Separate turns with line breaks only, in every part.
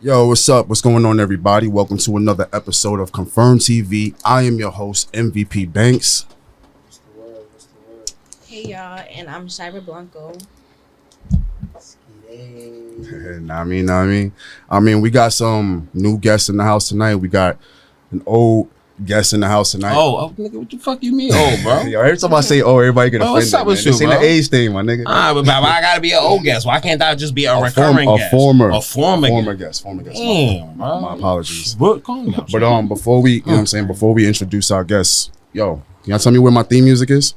Yo, what's up? What's going on, everybody? Welcome to another episode of Confirmed TV. I am your host, MVP Banks.
What's the word?
Hey y'all, and I'm Shira Blanco.
I mean, we got some new guests in the house tonight. We got an old guest in the house tonight.
Oh, nigga, what the fuck you mean old, bro?
Yo, every time I say everybody get offended.
What's up with you,
This ain't
bro?
the age thing, my nigga.
But I gotta be an old guest. Why can't I just be a recurring guest?
Former
guest.
Damn,
bro.
my apologies.
But calm down.
But before we, before we introduce our guests, yo, can y'all tell me where my theme music is?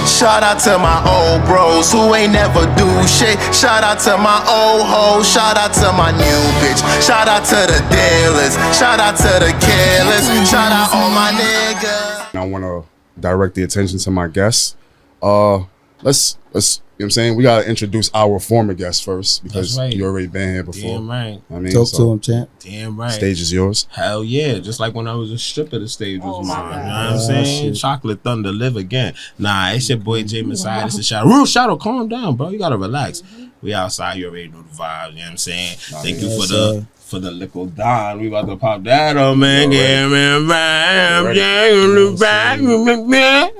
Shout out to my old bros who ain't never do shit. Shout out to my old hoes. Shout out to my new bitch. Shout out to the dealers. Shout out to the careless. Shout out all my niggas.
I want to direct the attention to my guests. Let's you know what I'm saying? We gotta introduce our former guest first because
That's right.
you already been here before.
Damn right.
I mean,
Talk to him, champ.
Damn right.
Stage is yours.
Hell yeah. Just like when I was a stripper, the stage was
Oh, my
mine. You
God.
know what I'm saying?
Shit.
Chocolate Thunder, live again. Nah, it's your boy Jay Messiah. This is Shadow. Real Shadow, calm down, bro. You gotta relax. We outside, you already know the vibe. You know what I'm saying? Thank you
yes,
for the little Don. We about to pop that on, man.
You
Yeah, man.
ready?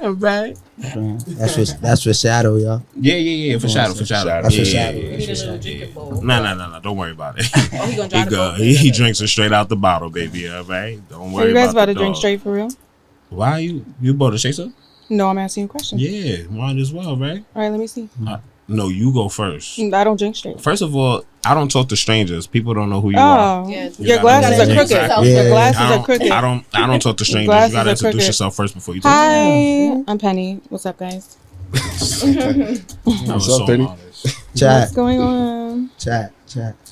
Right.
That's for Shadow, y'all.
Yeah. For Shadow.
That's for
Yeah,
Shadow.
yeah.
We need a little drinking bowl.
Nah. Don't worry about it.
Oh, he gonna
He
drive the
good.
boat?
He drinks it straight out the bottle, baby. All right. Don't
Are
worry
you guys about
the
to drink
dog.
straight for real?
Why you bought a chaser?
No, I'm asking you a question.
Yeah, might as well, right?
All right, let me see.
No, you go first.
I don't drink straight.
First of all, I don't talk to strangers. People don't know who you are.
Oh,
Yeah,
your
You
glasses
gotta
are crooked.
exactly.
Your
Yeah.
glasses are crooked.
I don't talk to strangers. You
Glasses
gotta
are
introduce
crooked.
yourself first before you talk.
Hi, I'm Penny. What's up, guys?
What's up, Penny?
Chat,
What's going on?
chat.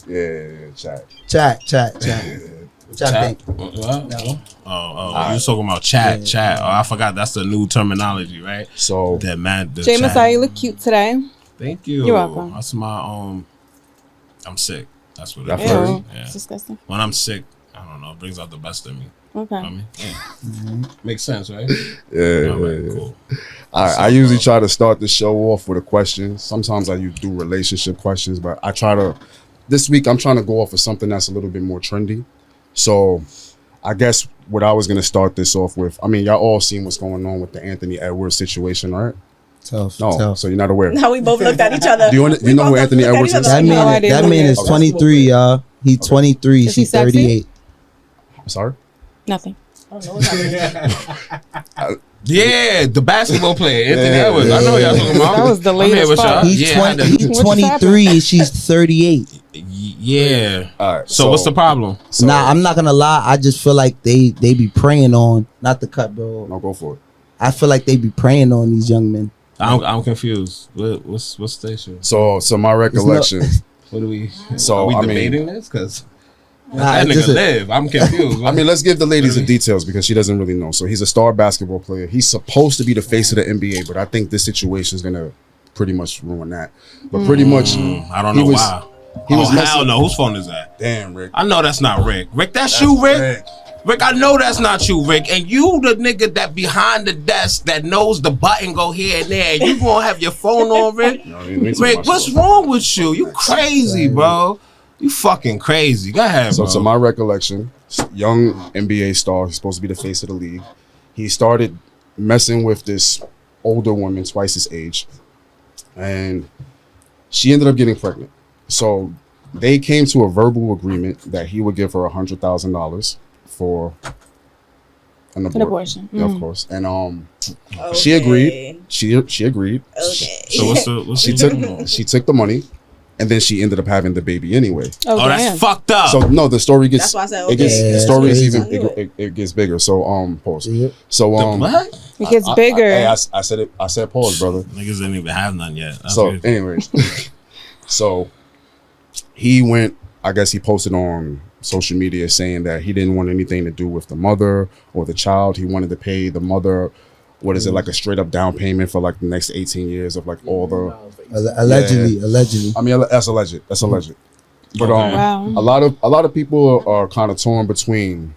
Yeah, chat.
What y'all think?
You was talking about chat. Oh, I forgot that's the new terminology, right?
So
That man. The
Jay
chat.
Messiah, you look cute today.
Thank you.
You're welcome.
That's my I'm sick. That's what
That
it is.
first?
Ew,
Yeah.
it's disgusting.
When I'm sick, I don't know, it brings out the best in me.
Okay.
I mean, makes sense, right?
yeah.
All right, cool.
I usually try to start the show off with a question. Sometimes I do relationship questions, but this week I'm trying to go off of something that's a little bit more trendy. So I guess what I was going to start this off with, I mean, y'all all seen what's going on with the Anthony Edwards situation, right?
Tough.
No, so you're not aware.
Now we both looked at each other.
Do you know who Anthony Edwards is?
That
No, I
man,
didn't
that man
know
is
that.
23, y'all. He 23.
Is he
She's
sexy?
38.
I'm sorry?
Nothing.
Yeah, the basketball player, Anthony
Yeah,
Edwards. I know y'all talking about.
That was the
I'm here
latest
with y'all.
part.
He's
Yeah,
20.
I had to-
He's 23. She's 38.
Yeah.
All right.
So what's the problem?
So,
Nah, I'm not gonna lie. I just feel like they be preying on, not the cut, bro.
No, go for it.
I feel like they be preying on these young men.
I'm confused. What's the issue?
So my recollection.
What do we?
So,
are we
I mean-
debating this? Because
Nah,
that
it's
nigga
just a-
live. I'm confused.
I mean, let's give the ladies the details because she doesn't really know. So he's a star basketball player. He's supposed to be the face of the NBA, but I think this situation is gonna pretty much ruin that. But pretty much,
I don't
he
know
was-
why.
he was
hell
messing-
no. Whose phone is that?
damn, Rick.
I know that's not Rick. Rick, that's you, Rick. Rick, I know that's not you, Rick. And you the nigga that behind the desk that knows the button go here and there. You gonna have your phone on, Rick?
No, he needs to
Rick,
watch
what's
it.
wrong with you? You crazy, bro. You fucking crazy. Go ahead,
So
bro.
to my recollection, young NBA star, he's supposed to be the face of the league. He started messing with this older woman, twice his age, and she ended up getting pregnant. So they came to a verbal agreement that he would give her $100,000 for an
abortion.
Yeah, of course. And she agreed. She agreed.
Okay.
So what's
She took the money, and then she ended up having the baby anyway.
Oh,
Oh,
damn.
that's fucked up.
So no, the story gets.
That's why I said,
it gets
okay.
the
Yeah,
story is
that's
even it gets bigger. So pause.
Yep.
So
The what?
It gets
I-
bigger.
hey, I said it. I said pause, brother.
Niggas didn't even have none yet. That's
So
good.
anyway, so he went. I guess he posted on social media saying that he didn't want anything to do with the mother or the child. He wanted to pay the mother. What is it, like a straight up down payment for like the next 18 years of like all the.
Allegedly.
I mean, that's alleged. But
Okay.
Wow.
a lot of people are kind of torn between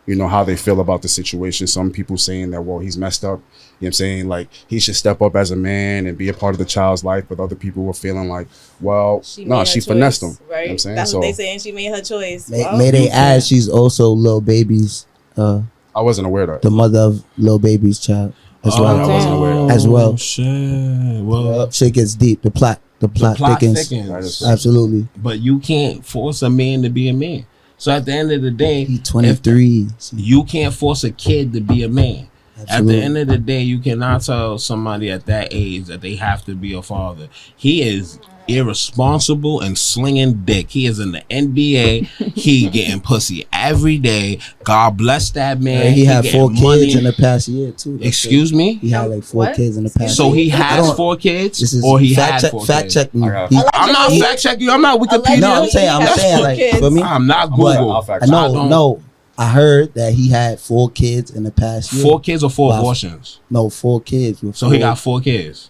you know, how they feel about the situation. Some people saying that, well, he's messed up. You know what I'm saying? Like, he should step up as a man and be a part of the child's life. But other people were feeling like, well,
She
no,
made
she
her
finessed
choice,
him.
Right.
You know what I'm saying?
That's
So
what they saying. She made her choice.
May they add, she's also Lil Baby's,
I wasn't aware of that.
the mother of Lil Baby's child as well.
I wasn't aware of that.
As well.
Shit. Well,
Shit gets deep. The plot thickens.
That is-
Absolutely.
but you can't force a man to be a man. So at the end of the day,
He 23.
you can't force a kid to be a man. At
Absolutely.
the end of the day, you cannot tell somebody at that age that they have to be a father. He is irresponsible and slinging dick. He is in the NBA. He getting pussy every day. God bless that man.
He had
getting
4
money.
kids in the past year too. That's
Excuse
it.
me?
He had like 4
What?
kids in the past.
So he
year. I
has
don't-
4 kids,
This is
or he
fact
had
check,
4
fact
kids?
check me.
I got-
He-
I'm not
he-
fact checking you. I'm not Wikipedia.
No, I'm saying like
kids.
for me.
I'm not
But
Google.
I'll fact
I
check.
know, no. I heard that he had 4 kids in the past year.
4 kids or 4
Wow.
abortions.
No, 4 kids. With
So he
4
got 4 kids.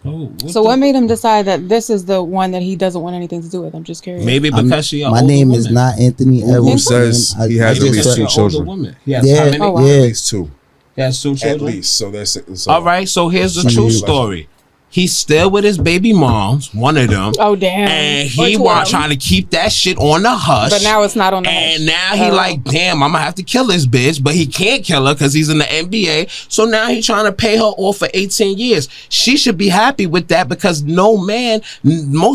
Oh,
So what made him decide that this is the one that he doesn't want anything to do with? I'm just curious.
Maybe because she a
My
older
name is
woman.
not Anthony
Google
Edwards.
says he has at
Maybe
least
because
two
she a older
children.
woman. He has
Yeah,
how many?
Oh, wow.
yeah.
At least 2.
He has 2
At
children.
least. So that's
All right. So here's the
Some
true
of you-
story. He's still with his baby moms, one of them,
Oh damn!
and
Or
he
12.
want trying to keep that shit on the hush.
But now it's not on the
And
hush.
now he
Oh.
like, damn, I'm gonna have to kill this bitch, but he can't kill her because he's in the NBA. So now he's trying to pay her off for 18 years. She should be happy with that because most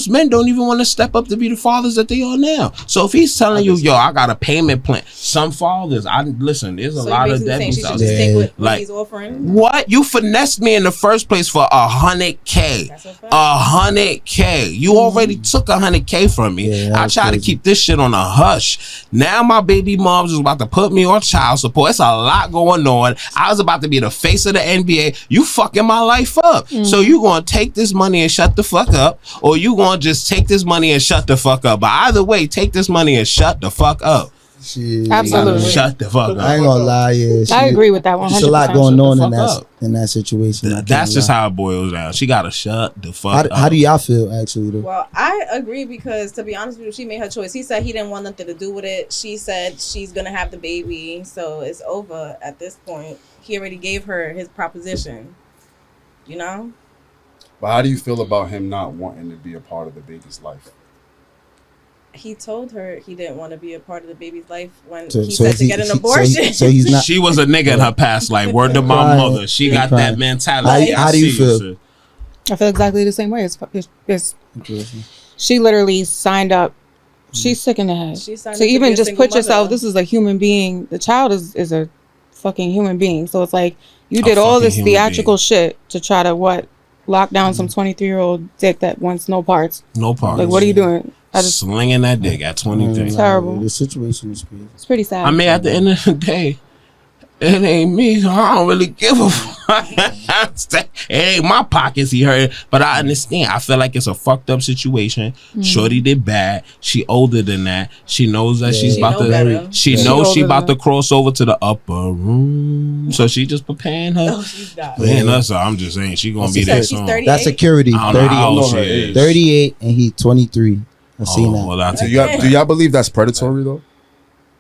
men don't even want to step up to be the fathers that they are now. So if he's telling you, yo, I got a payment plan, some fathers, listen, there's a
So
lot
you're
of
basically saying she
deadbeats
should
out
just
there.
stick with what
Like-
he's offering.
What? You finessed me in the first place for 100K.
That's a fact.
100K. You already took 100K from me.
Yeah, that
I
was
try to
crazy.
keep this shit on a hush. Now my baby moms is about to put me on child support. It's a lot going on. I was about to be the face of the NBA. You fucking my life up. So you gonna take this money and shut the fuck up, or you gonna just take this money and shut the fuck up. But either way, take this money and shut the fuck up.
Shit.
Absolutely.
Shut the fuck
I
up.
ain't gonna lie. Yeah,
I agree with that 100%.
There's a lot going on
Shut
in
the
that
fuck up.
situation. I can't
That's just
lie.
how it boils down. She gotta shut the fuck up.
How do y'all feel actually though?
Well, I agree because to be honest with you, she made her choice. He said he didn't want nothing to do with it. She said she's gonna have the baby, so it's over at this point. He already gave her his proposition. You know?
But how do you feel about him not wanting to be a part of the baby's life?
He told her he didn't want to be a part of the baby's life when
So-
he
so
said
is
to get an
so
abortion.
so he's not.
She was a nigga in her past life. Word to my
Right.
mother. She got
Right.
that mentality.
How
I
do you
see
feel?
sis.
I feel exactly the same way. She literally signed up. She's sick in the head.
She signed
So
up to
even
be a
just
single
put yourself.
mother.
This is a human being. The child is a fucking human being. So it's like you
A
did all
fucking
this
human
theatrical shit to try to lock down some 23-year-old dick that wants no parts.
No part.
Like what are you doing? I just
Slinging that dick at 23.
Terrible.
The situation is crazy.
it's pretty sad.
I mean, at the end of the day, it ain't me. So I don't really give a fuck. It ain't my pockets he hurt. But I understand. I feel like it's a fucked up situation. Shorty did bad. She older than that. She knows that she's
She
about
know
to.
better.
She
She
knows she
older
about
than
to cross over to the upper room. So she just preparing her.
No, she's not.
Man, that's all. I'm just saying she gonna be
She
there
said she's
soon.
38.
That's security.
I don't know how old she
38.
is.
38 and he 23. I seen that.
Well, that's
Do y'all believe that's predatory though?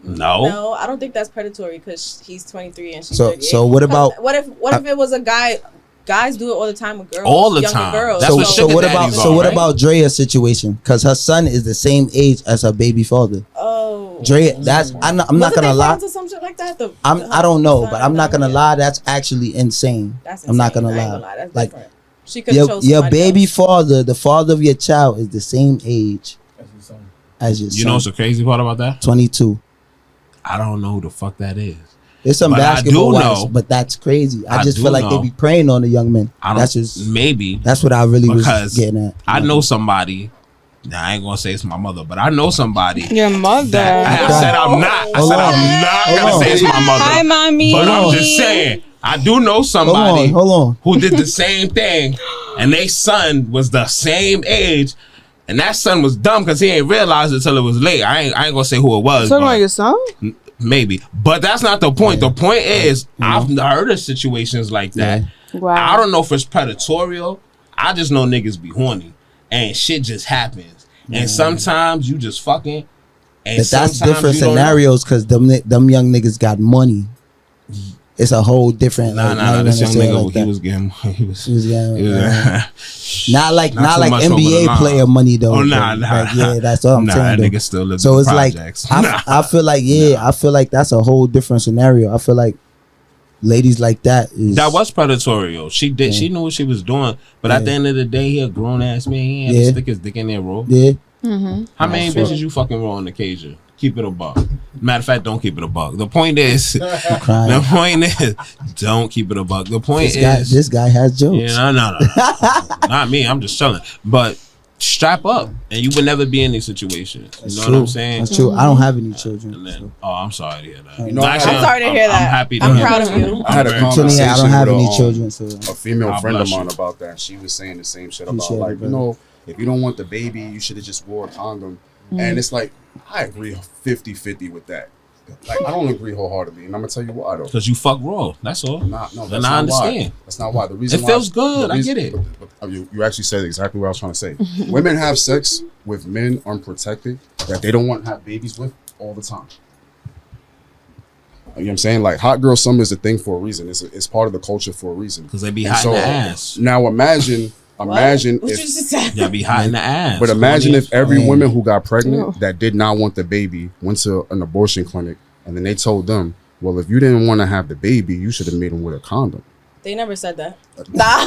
no.
No, I don't think that's predatory because he's 23 and she's
So-
38.
so what about-
what if it was a guy? Guys do it all the time with girls.
All the
younger
time.
Girls.
That's
So,
what
so
sugar
what about
daddies
so
are,
what
right?
about Drea's situation? Because her son is the same age as her baby father.
Oh,
Drea, that's I'm not
Wasn't
gonna
they
lie.
friends or some shit like that?
I don't know, but I'm not gonna
Yeah.
lie. That's actually insane.
That's
I'm not
insane.
gonna
I ain't
lie.
That's
Like
different. She could have chose
your
somebody
baby
else.
father, the father of your child, is the same age as your son.
You know what's the crazy part about that?
22.
I don't know who the fuck that is.
There's some
But I
basketball
do
wives,
know-
but that's crazy. I
I
just
do
feel like
know-
they be preying on the young men.
I don't.
That's just
Maybe
that's what I really was
because
getting at.
I know somebody. Now I ain't gonna say it's my mother, but I know somebody.
Your mother.
That, I said I'm not. I
Hold
said
on.
I'm not
Hold
gonna
on.
say it's my mother.
Hi, mommy.
But I'm
Hold on.
just saying. I do know
Hold
somebody
on.
who did the same thing, and their son was the same age, and that son was dumb because he ain't realized it till it was late. I ain't gonna say who it was.
Talking
but-
about your son?
Maybe, but that's not the point. The point is, I've heard of situations like that.
Wow.
I don't know if it's predatorial. I just know niggas be horny, and shit just happens. And sometimes you just fucking, And
But that's
sometimes
different
you don't know.
scenarios because them young niggas got money. It's a whole different.
Nah. This young nigga,
like
he
that.
was getting.
He was getting,
he was-
not like
Not too much over the
NBA
line.
player money though.
Oh, nah.
Like, yeah, that's what I'm
Nah,
saying.
that
Though.
nigga still lives
So
in
it's
the
like
projects.
I feel like I feel like that's a whole different scenario. I feel like ladies like that is
That was predatory. She did. She knew what she was doing. But at the end of the day, he a grown ass man. He had to stick his dick in there, bro.
yeah.
How many bitches you fucking roll on occasion? Keep it a buck. Matter of fact, don't keep it a buck. The point is,
Crying.
the point is, don't keep it a buck. The point
This guy has jokes.
yeah, no, not me. I'm just chilling. But strap up, and you would never be in these situations. You know what I'm saying?
That's true. I don't have any children.
And then,
so.
oh, I'm sorry to hear that.
You know,
I'm sorry to hear that.
I'm happy. To
I'm
hear
proud
that.
of you.
I had a
very-
conversation
I don't have
with
any children, so
a female
God
friend of
bless you.
mine about that. She was saying the same shit about
Appreciate it,
like, you
brother.
know, if you don't want the baby, you should have just wore a condom. And it's like, I agree 50-50 with that. Like, I don't agree wholeheartedly, and I'm gonna tell you why though.
Because you fuck raw. That's all.
No, that's
Then
not
I understand.
why. That's not why. The reason
It
why
feels good.
the
I
reason-
get it.
but you actually said exactly what I was trying to say. Women have sex with men unprotected that they don't want to have babies with all the time. You know what I'm saying? Like, hot girl summer is a thing for a reason. It's part of the culture for a reason.
Because they be
And
hot in the ass.
Now imagine
What
if
you just said?
Yeah, be hot in the ass.
but imagine if every
Man.
woman who got pregnant
Ew.
that did not want the baby went to an abortion clinic and then they told them, well, if you didn't want to have the baby, you should have made them with a condom.
They never said that. Nah.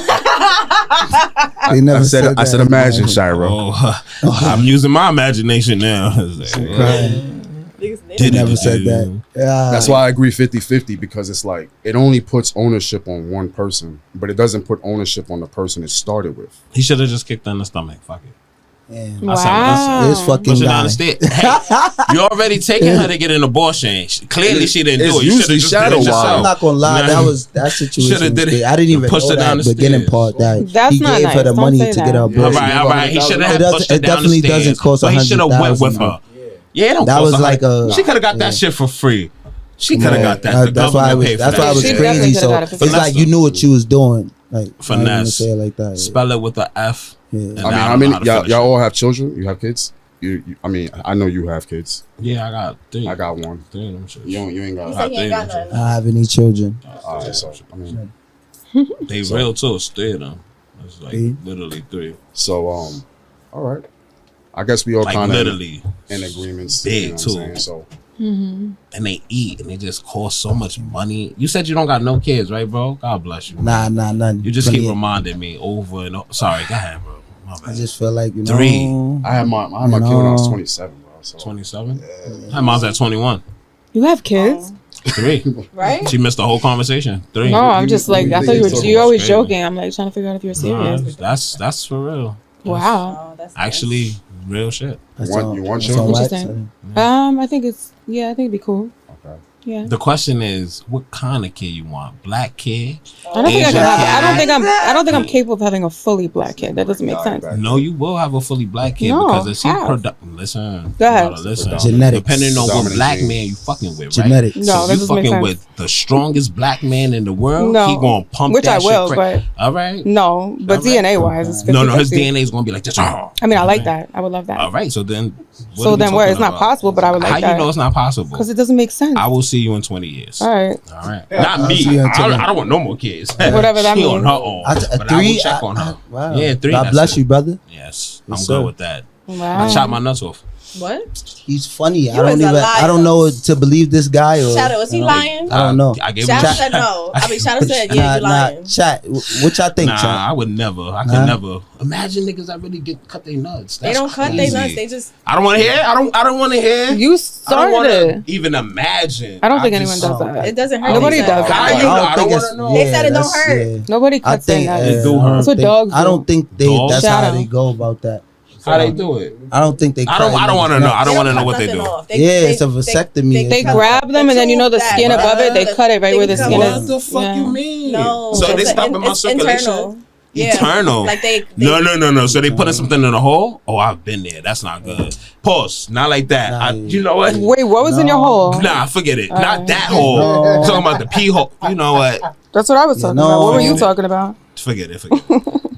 They never
I said
that.
imagine, Shira.
Oh, I'm using my imagination now. It's like,
They never said that. Yeah.
That's why I agree 50-50 because it's like it only puts ownership on one person, but it doesn't put ownership on the person it started with.
He should have just kicked her in the stomach. Fuck it.
Damn.
Wow.
This fucking
Push it down
guy.
the stairs. Hey, you already taking her to get an abortion. Clearly, she didn't
It's
do it. You should
usually
have just
shadow
did it
wild.
I'm
yourself.
not gonna lie,
Nah.
that situation.
Shoulda
was
did it.
big. I didn't even
Pushed
know
her down
that
the
beginning
stairs.
part that
That's
he
not
gave her
nice.
the
Don't
money
say
to
that.
get her
All
abortion.
right. He should have
It
pushed her
it
down
definitely
the stairs.
doesn't cost
But he should have went with
100,000.
her. Yeah, it don't
That
cost
was like a.
She could have got that shit for free. She could have got that. The
That's why it
government
was.
paid for
That's why it
that
was
She
shit.
definitely
crazy.
could've
So
got it for
it's
free.
like you knew what you was doing. Like I don't even
Finesse.
say it like that.
Spell it with an F.
Yeah.
And
I
now
mean,
I
I
don't
mean,
know how to finish
y'all
it.
all have children. You have kids. I mean, I know you have kids.
Yeah, I got three.
I got one.
three of them shits.
You ain't got.
He said he ain't got
I
none.
I don't have any children.
All right, so I mean,
They real too. It's three of them. It's like
Three?
literally three.
so all right. I guess we all
Like
kind of
literally.
in agreements.
Big,
you know what
too.
I'm saying? So
And they eat and they just cost so much money. You said you don't got no kids, right, bro? God bless you.
Nah, nothing.
You just
But
keep
yeah,
reminding me over and over. Sorry, go ahead, bro. My
I
bad.
just feel like you know.
Three.
I had my kid when I was 27, bro. So
27? My mom's at 21.
You have kids?
3.
Right?
She missed the whole conversation. 3.
No, I'm just like, I thought you were.
talking
You're
about
always
crazy.
joking. I'm like trying to figure out if you're
Nah,
serious.
that's for real.
Wow.
Oh, that's
Actually, real shit.
That's
You want-
all-
you want
that's
children?
all right,
Interesting.
so-
I think it's. Yeah, I think it'd be cool.
okay.
Yeah.
The question is, what kind of kid you want? Black kid?
I don't think I
Asian
can have.
kid.
I don't think I'm capable of having a fully black kid. That doesn't make sense.
No, you will have a fully black kid
No,
because if she
how?
listen,
Go ahead.
you gotta listen.
Genetics.
Depending on what
Dominant
black
genes.
man you fucking with, right?
Genetics.
No,
So
that
you
doesn't make
fucking
sense.
with the strongest black man in the world,
No.
he gonna pump
Which
that
I will,
shit
but
all right.
no. But
All right.
DNA wise, it's 50,
No, his DNA is gonna be like this.
I mean, I like that. I would love that.
All right, so then.
So then what? It's not possible, but I would like
How
that.
you know it's not possible?
Because it doesn't make sense.
I will see you in 20 years.
All right.
All right. Not me.
see you in 20.
I don't want no more kids.
Whatever that
she on
means.
her own. But I will check on her.
Wow.
Yeah, 3.
God
that's
bless
it.
you, brother.
Yes,
Yes,
I'm
sir.
good with that.
Wow.
I shot my nuts off.
What?
He's funny. I
is
don't
a
even.
liar.
I don't know to believe this guy or.
Shadow, is he
you know,
lying?
I don't know.
I gave him
Shadow
a
said no. I mean, Shadow said, yeah, you lying.
Chat. What y'all think,
Nah,
chat?
I would never. I could
Nah.
never. Imagine niggas that really cut their nuts.
They
That's
don't cut
crazy.
their nuts. They just.
I don't want to hear. I don't want to hear.
You
I don't
started
want
it.
to even imagine.
I don't think anyone
just-
does that.
It doesn't hurt.
Nobody
they said.
does that.
How you know? I don't
think
wanna
it's-
know.
They said it don't
that's-
hurt.
yeah.
Nobody
I
cuts their
think
nuts.
It do
I
hurt.
don't
That's what
think-
dogs
I don't
do.
think
Dogs?
that's how
Shadow.
they go about that.
How they do it?
I don't think they.
I don't want to know. I don't want to know what they
Nothing
do.
off.
Yeah, it's a vasectomy.
They
It's not-
grab them and then you know the skin above it. They cut it right where the
cut
skin
it.
is.
What the fuck
Yeah.
you mean?
No.
So they
it's
stopping my
it's
circulation.
Internal. Yeah.
Eternal.
Like they.
No. So they putting something in the hole? Oh, I've been there. That's not good. Pause. Not like that.
Nah,
You know what?
Wait, what was in your
No.
hole?
Nah, forget it. Not
Alright.
that hole.
No.
I'm talking about the pee hole. You know what?
That's what I was talking
no.
about. What were you talking about?
Forget it.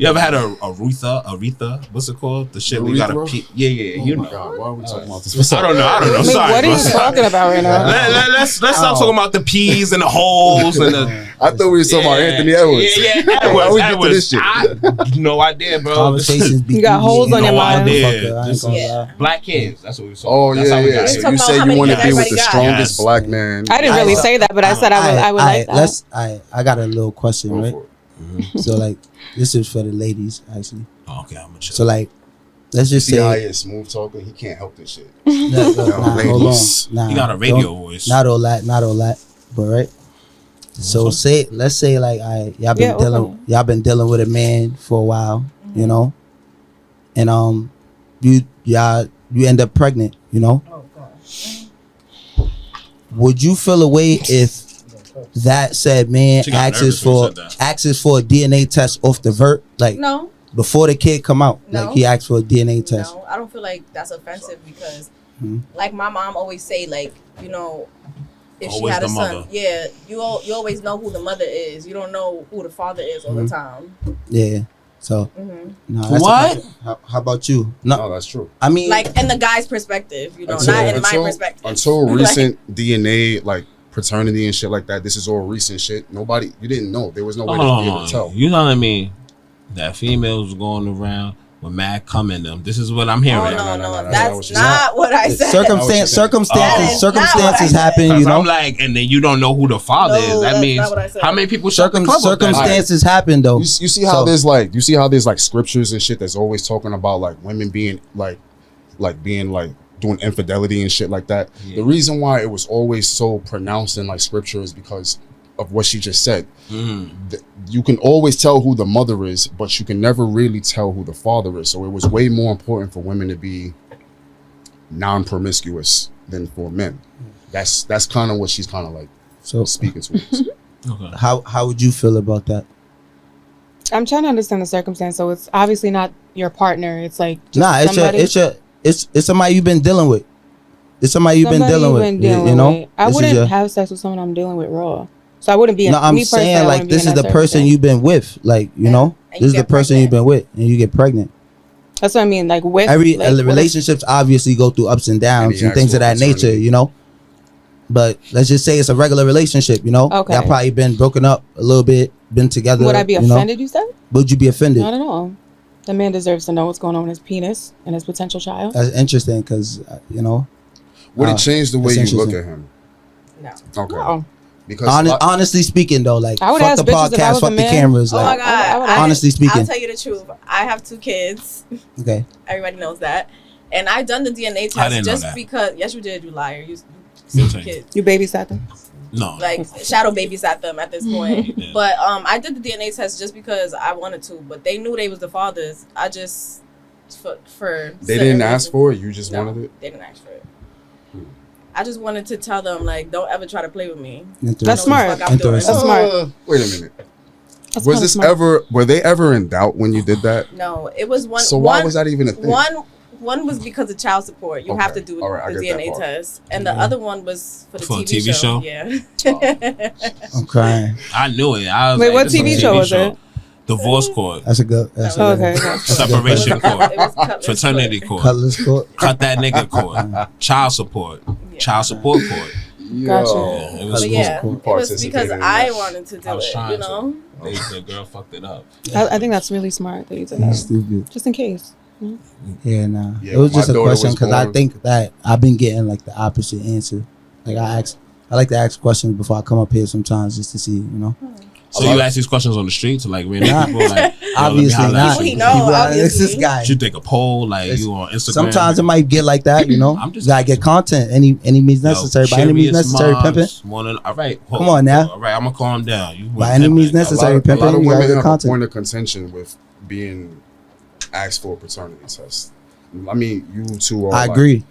You ever had a Aretha? What's it called? The shit we got a
Urethra?
yeah,
Oh
you
my
know.
God, why are we talking about this?
I don't know.
Wait,
Sorry,
what are
bro.
you talking about right now?
Let's stop talking about the peas and the holes and the.
I thought we were talking about Anthony Edwards.
Yeah,
Why we
Edwards.
get to this shit?
I no idea, bro.
Conversations be
You got holes on your
No
mind.
idea.
I ain't gonna lie.
Black kids. That's what we saw.
Oh
That's how we
yeah.
got
So
here.
Talking
you
about
say
how
you
many
want to
kids
be with
everybody
the
got.
strongest
Yes.
black man.
I didn't really say that, but I said I would like that.
I got a little question,
Go
right?
for it.
So like, this is for the ladies actually.
Oh, okay, I'm gonna chill.
So like, let's just
T.I.
say,
is smooth talking. He can't help this shit.
nah, hold on,
ladies.
nah,
You got a radio
don't-
voice.
Not all that, but right. So let's say like y'all been dealing with a man for a while, you know, and you end up pregnant, you know.
Oh gosh.
Would you feel a way if that said man
She got
asks
nervous when you
for a DNA test off the vert, like
No,
before the kid come out,
No.
like he asked for a DNA test?
no, I don't feel like that's offensive because,
Mhm.
like my mom always say, like if she
Always
had a
the
son,
mother.
yeah, you always know who the mother is. You don't know who the father is all the time.
Yeah. So
hmm
no, that's
What?
how about you? No,
No, that's true.
I mean,
Like in the guy's perspective, not in my perspective.
Until
Like,
recent DNA, like paternity and shit like that, this is all recent shit. You didn't know. There was no way to be able to tell.
You telling me that females going around with mad cum in them? This is what I'm hearing.
Oh no,
no,
that's
no,
not what I said.
circumstances
That is not what I said.
happen, you
Because
know.
I'm like, and then you don't know who the father
No,
is. That
that's
means
not what I said.
how many people shut the club up that night?
Circumstances happen though.
You see how
So-
there's like scriptures and shit that's always talking about like women being like being like doing infidelity and shit like that.
Yeah.
The reason why it was always so pronounced in like scripture is because of what she just said. You can always tell who the mother is, but you can never really tell who the father is. So it was way more important for women to be non-promiscuous than for men. That's kind of what she's kind of like
So
speaking towards.
Okay.
how would you feel about that?
I'm trying to understand the circumstance. So it's obviously not your partner. It's like just
Nah, it's somebody you've been dealing with. It's somebody you've been dealing with. You know,
I
This is
wouldn't
your-
have sex with someone I'm dealing with raw. So I wouldn't be.
No, I'm
me personally, I
saying like
wouldn't be
this
in
is the
that
person
circumstance.
you've been with, like you
Yeah.
know,
And
this
you
is the
get
person you've
pregnant.
been with, and you get pregnant.
That's what I mean. Like with
Every
like, with-
relationships obviously go through ups and downs
And he
and things
asked
of
for
that nature,
paternity.
you know. But let's just say it's a regular relationship, you know.
Okay.
Y'all probably been broken up a little bit, been together.
Would I be
you know?
offended? You said?
Would you be offended?
I don't know. The man deserves to know what's going on with his penis and his potential child.
That's interesting because you know,
Would it change the way
that's
you look
interesting.
at him?
No.
Okay.
Oh,
Because
honestly speaking, though, like
I would
fuck
ask
the
bitches if I
podcast,
was a
fuck the
man.
cameras,
Oh my
like
god!
I would
honestly speaking.
I'll tell you the truth. I have 2 kids.
okay.
Everybody knows that. And I done the DNA
I
test
didn't know
just
that.
because. Yes, you did. You liar. You see
Okay.
kids.
you babysat them.
No.
Like shadow babysat them at this point.
Yeah.
But I did the DNA test just because I wanted to. But they knew they was the fathers. I just for
they
certain
didn't ask
reasons-
for it. You just
No,
wanted it.
they didn't ask for it. I just wanted to tell them like, don't ever try to play with me.
That's
I know what the
smart.
fuck I'm doing.
Interesting.
That's smart.
Wait a minute.
That's
Was
kinda
this
smart.
were they ever in doubt when you did that?
No, it was one.
So why
one-
was that even a thing?
One was because of child support. You have to
Okay.
do
All right, I
the
get that
DNA
part.
test, and the other one was for the
For a
TV,
TV show?
Yeah.
I'm crying.
I knew it. I was
Wait,
like,
what
this is a
TV show was it?
Divorce court,
That's a good. That's
Oh,
a good.
Okay.
separation
It was
court,
Cutlass
fraternity
Court.
court,
Cutlass court.
cut that nigga court, child support, child support court.
Gotcha.
Yeah, it was
But yeah,
cool.
it was because
Participated in
I
that.
wanted to do
I was
it.
trying
You know.
The girl fucked it up.
I think that's really smart that you did that.
Stupid.
Just in case.
Yeah, nah.
Yeah,
it was
when
just
my
a
daughter
question
was
because I
born-
think that I've been getting like the opposite answer. Like I like to ask questions before I come up here sometimes just to see, you know.
So you ask these questions on the street to like random
Nah.
people, like yo,
Obviously
let me holler
not.
at you.
He know,
People,
obviously.
It's this guy.
You take a poll, like
It's-
you on Instagram.
Sometimes it might get like that, you know.
I'm just
gotta get content. Any means necessary. By any means necessary, pimping.
All right,
Come on now.
All right, I'm gonna calm down. You
By any means
A lot,
necessary,
a lot
pimping.
of
You gotta
women
get
have a
content.
point of contention with being asked for a paternity test. I mean, you two are.
I
like,
agree.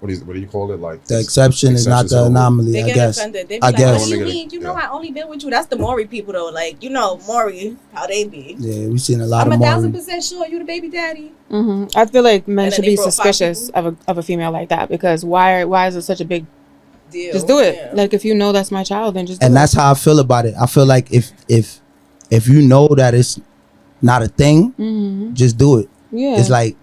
What do you call it? Like
The exception is not
exceptions
the
are-
anomaly.
They
I
get
guess.
offended. They be
I
like,
guess.
"What do you
Yeah.
mean? You know, I only been with you." That's the Maury people, though. Like, you know, Maury, how they be.
Yeah, we've seen a lot
I'm
of
1,000%
more.
sure you the baby daddy.
I feel like men
And then
should
they
be
brought 5
suspicious of a female like that because why is it such a big?
Deal.
Just do it.
Yeah.
Like if you know that's my child, then just do
And
it.
that's how I feel about it. I feel like if you know that it's not a thing, just do it.
Yeah.
It's like,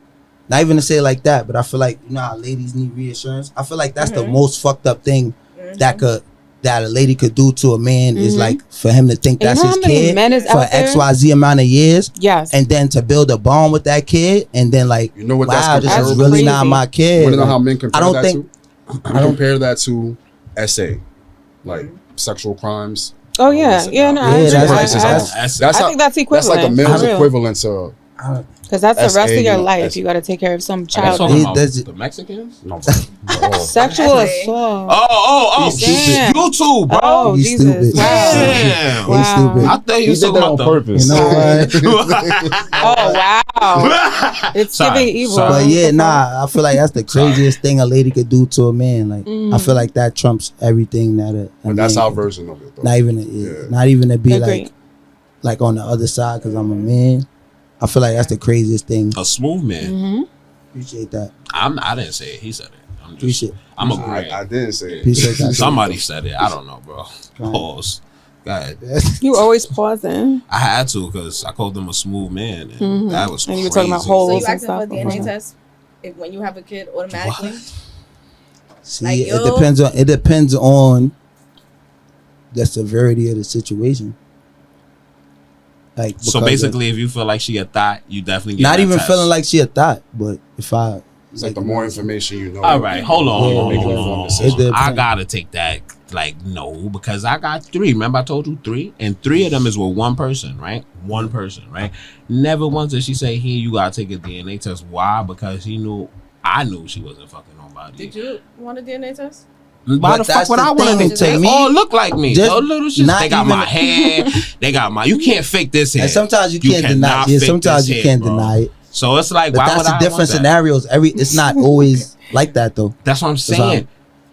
not even to say it like that, but I feel like, you know how ladies need reassurance? I feel like that's the most fucked up thing that a lady could do to a man is like for him to think
And
that's
you know
his
how many
kid
men is
for
out there?
XYZ amount of years.
Yes.
And then to build a bond with that kid and then like,
You know what
wow,
that's
this is
comparable
really
to?
not my
You
kid.
want to know how
Like,
men compare
I don't
that
think
to? I compare that to SA, like sexual crimes.
Oh yeah. Yeah. No. I
Yeah,
agree.
that's-
I
how,
think that's
that's
equivalent.
like a male's
for real.
equivalent to
Because that's the rest of
SA,
your life.
S-
You got to take care of some
Are you
child.
talking
He
about
does it-
the Mexicans?
no, bro.
Sexual
That's
assault.
Oh,
Damn.
YouTube, bro.
Oh,
He's
Jesus.
stupid.
Wow.
Damn.
He's stupid.
I thought you
He
was
did
talking
that on
about
purpose.
You know what?
Oh, wow. It's
Sorry,
giving evil.
sorry.
But yeah, nah, I feel like that's the craziest thing a lady could do to a man. Like I feel like that trumps everything that a
But that's
man
our
could do.
version of it, though.
Not even
Yeah.
not even to be
Agreed.
like on the other side because I'm a man. I feel like that's the craziest thing.
A smooth man.
Appreciate that.
I didn't say it. He said it. I'm just.
Appreciate.
I'm agreeing.
I didn't say it.
Appreciate that.
Somebody said it. I don't know, bro.
Right.
Pause. Go ahead.
You always pausing.
I had to because I called him a smooth man, and that was
And you
crazy.
were talking about
So
holes
you
and
asking for
stuff.
a DNA test if when you have a kid automatically?
See,
Like,
it
yo-
depends on the severity of the situation. Like
So
because
basically, if you feel like she a thought, you definitely get
not
that
even
test.
feeling like she a thought, but if I
It's like the more information you know.
All right, hold on, hold on,
Make an
hold
informed
on.
decision.
It depends.
I gotta take that. Like no, because I got 3. Remember I told you 3, and 3 of them is with one person, right? One person, right? Never once did she say, "Here, you gotta take a DNA test." Why? Because I knew she wasn't fucking nobody.
Did you want a DNA test?
Why
But
the fuck
that's
would
the
I want
thing,
to?
to
They
me,
all look like me.
just
Those little shit.
not
They got
even-
my hair. They got my. You can't fake this hair.
And sometimes you can't deny.
cannot
Yeah,
fake
sometimes
this
you
hair,
can't
bro.
deny it.
So it's like,
But
why
that's
would
the
I
different
want that?
scenarios. It's not always like that though.
That's what I'm saying.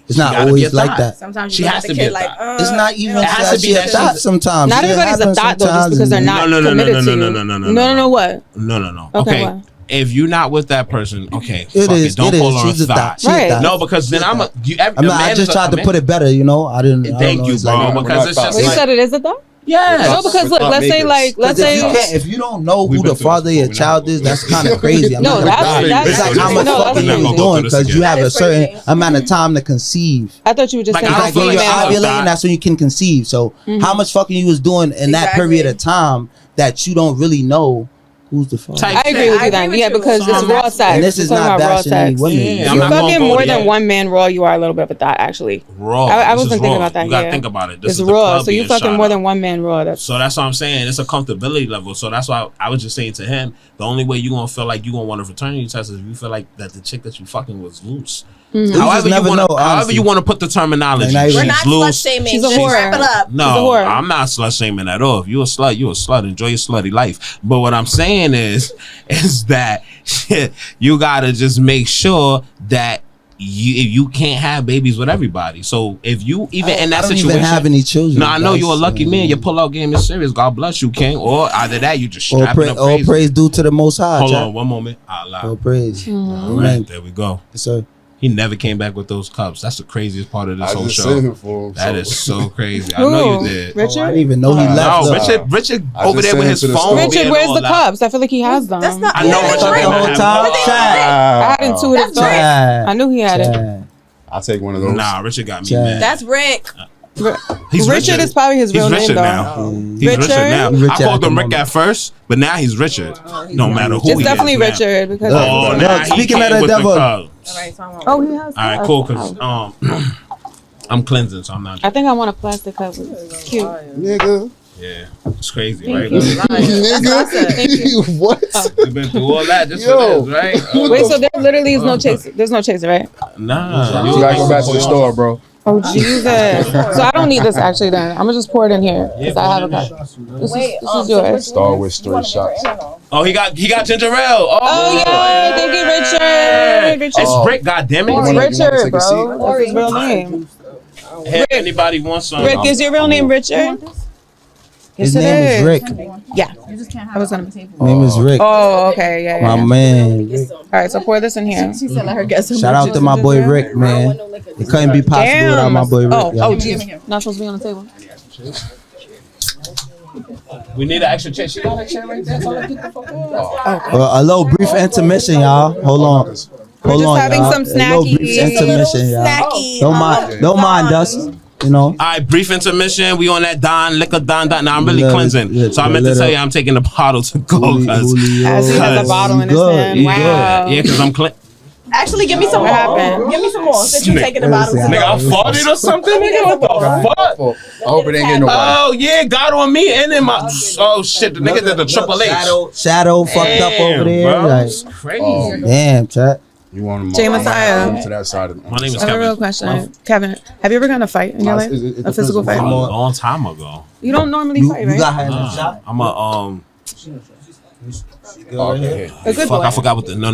It's
She
not
gotta be
always
a
like
thought.
that.
Sometimes
She
you look
has
at
to
the
be
kid
a
like,
thought.
It's not even
It has
that
to be
she a
that
thought
she's-
sometimes.
Not
It
everybody's a
happens
thought though, just
sometimes,
because they're
and-
not
No,
committed to you.
no.
What?
No.
Okay,
Okay.
what?
If you're not with that person, okay,
It
fuck
is.
it. Don't
It
call
is.
her
She's
a
a
thought.
thought. She's a
Right.
thought.
No, because then I'm a.
I just tried to put it better. You know, I didn't. I don't
Thank
know,
you,
it's
bro.
like-
Because it's just
Well, you
like,
said it is a thought?
yeah.
No, because look,
thought
let's say
makers.
like, let's
Because
say.
if you don't know
We've
who
been
the
through
father of
this
your
before.
child is, that's kind of crazy. I'm
No,
not gonna
that's-
lie.
that's
It's like
crazy.
how much
No, that's
fucking
crazy.
you doing because you have
That
a
is
certain
crazy.
amount of time to conceive.
I thought you were just
Like,
saying
I don't
Like
feel
when
like
you're
that's a
ovulating,
thought.
that's when you can conceive. So how much fucking you was doing in that
Exactly.
period of time that you don't really know who's the father?
Type
I agree with
I
you
agree
then.
with
Yeah,
you.
because
So
it's
I'm
raw
not-
sex.
And this
We're
is
talking
not
about raw
bashing
sex.
any women.
Yeah,
If
I'm
you
not gonna
fucking
go
more
there.
than one man raw, you are a little bit of a thought actually.
Raw.
I
This
wasn't
is
thinking
raw.
about that,
You gotta
yeah.
think about it. This
It's
is the
raw,
club
so you
being
fucking
shot
more
up.
than one man raw. That's
So that's what I'm saying. It's a comfortability level. So that's why I was just saying to him, the only way you gonna feel like you gonna want a fraternity test is if you feel like that the chick that you fucking was loose.
You just
However
never
you wanna,
know,
however
honestly.
you want to put the terminology.
Like, not even-
We're
She's
not slut
loose.
shaming.
She's a
Just
whore.
wrap it up.
No,
She's a whore.
I'm not slut shaming at all. If you a slut, you a slut. Enjoy your slutty life. But what I'm saying is that you gotta just make sure that you can't have babies with everybody. So if you even in that
I don't
situation,
even have any children.
no, I know you're a
That's,
lucky man. Your pull-out game is serious. God bless you, King. Or either that, you just
All,
strapping up
all
crazy.
praise due to the Most High.
Hold
Jack.
on, one moment. Allah.
All praise.
All
Amen.
right, there we go.
Yes, sir.
He never came back with those cups. That's the craziest part of this
I
whole
just
show.
sent it for him.
That is so crazy. I know you did.
Oh, I
Richard?
didn't even know he left.
No,
Look.
Richard
I
over
just
there with
sent
his
it to the
phone.
store.
Richard,
being
where's
all
the
loud.
cups? I feel like he has them.
That's not.
I know
that's
Richard
Rick.
the whole
What
time.
are they
Chad.
I had intuitive
That's
thought.
Chad.
I knew he had it.
Chad.
I'll take one of those.
Nah, Richard got me
Chad.
mad.
That's Rick.
He's
Richard is probably his
He's
real name
Richard
though.
now. He's
Richard?
Richard now.
Richard
I called
at
him
the
Rick
moment.
at first, but now he's Richard. No matter who
It's
he
definitely
is now.
Richard because.
Oh,
Look,
now he
speaking
came
of the
with
devil-
Cubs.
All right, so I'm
Oh, he has.
All right,
cups.
cool. Cause I'm cleansing, so I'm not.
I think I want a plastic cup. It's cute.
Nigga.
Yeah, it's crazy,
Thank
right?
you.
Thank you.
What?
We've been through all that just
Yo.
for this, right?
Wait, so there literally is no chaser. There's no chaser, right?
Nah,
You gotta go back to the store, bro.
Oh Jesus! So I don't need this actually. Then I'm gonna just pour it in here because I have a cup. This is yours.
Star with straight shots.
Oh, he got ginger ale.
Oh yeah! Thank you, Richard. Richard.
It's Rick. Goddamn
You
It's
wanna-
it!
you wanna
Richard,
take a seat?
bro. That's his real name.
If anybody wants some,
Rick, is your real name Richard?
His
Yes, it
name is Rick.
Yeah.
You just can't have
I was
it on
gonna-
the table.
Name is Rick.
Oh, okay. Yeah.
My
yeah.
man. Rick.
All right, so pour this in here.
She said, "Let her guess."
Shout out to my boy Rick, man. It couldn't be possible without my boy Rick.
Oh,
yeah.
oh, geez. Not supposed to be on the table.
We need an extra chair. She got a chair right there. Tell her to get the fuck out.
A little brief intermission, y'all. Hold on. Hold
just
on,
having
y'all.
some
A little brief
snackies.
intermission, y'all.
Snacky.
Don't mind us. You know.
All right, brief intermission. We on that Don liquor Don. Now I'm really
Yeah,
cleansing,
yeah,
so I meant to
little-
tell you I'm taking the bottle to go, cause
As he has a bottle in his
Good,
hand.
you
Wow.
yeah, cause I'm clean.
Actually, give me some
What
more.
happened?
Give me some more. Since you
Nigga.
taking the bottle.
Nigga, I farted or something. Nigga, what the fuck?
I hope it ain't getting nobody.
Oh yeah, got on me and then my. Oh shit, the nigga did the Triple H.
Shadow fucked up over there.
Bro,
Like,
it's crazy.
damn, chat.
You want him
Jay Messiah.
to that side of
My name is
I have a real
Kevin.
question. Kevin, have you ever gotten a fight in your life? A physical
A
fight?
long time ago.
You don't normally
You,
fight,
you
right?
got her in the shot.
I'm a
Okay.
A good
Fuck,
boy.
I forgot what the no.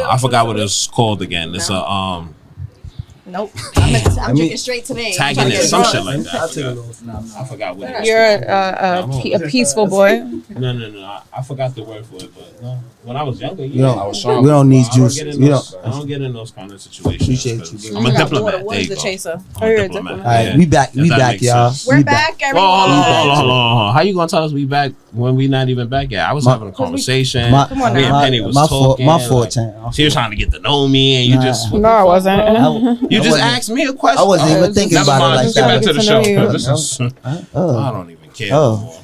I forgot what it's called again. It's a
Nope. I'm drinking straight today.
tagging it, some shit like that.
I'll take a
I
little
forgot. I forgot what it is.
You're a peaceful boy.
No. I forgot the word for it, but no. When I was younger,
You
yeah.
don't, we don't need juice.
I
You don't.
don't get in those kind of situations.
Appreciate
'cause
you, bro.
I'm a
Daughter
diplomat. There
was
you
the
go.
chaser.
I'm
Oh,
a
you're a
diplomat.
diplomat.
All right, we back.
If
We
that
back,
makes
y'all.
sense.
We're
We
back,
Oh,
everyone.
hold on. How you gonna tell us we back when we not even back yet? I was having a conversation.
My,
Come on
me and
now.
Penny was
my fault.
talking.
My fault,
like,
Chan.
she was trying to get to know me, and you
Nah.
just
No, I wasn't.
you
I
just
wasn't-
asked me a question.
I wasn't even thinking
Never
about it
mind.
like
Let's get back
that.
to the
Get to
show.
know you.
'Cause this is, I
Oh,
don't even care
Oh.
no more.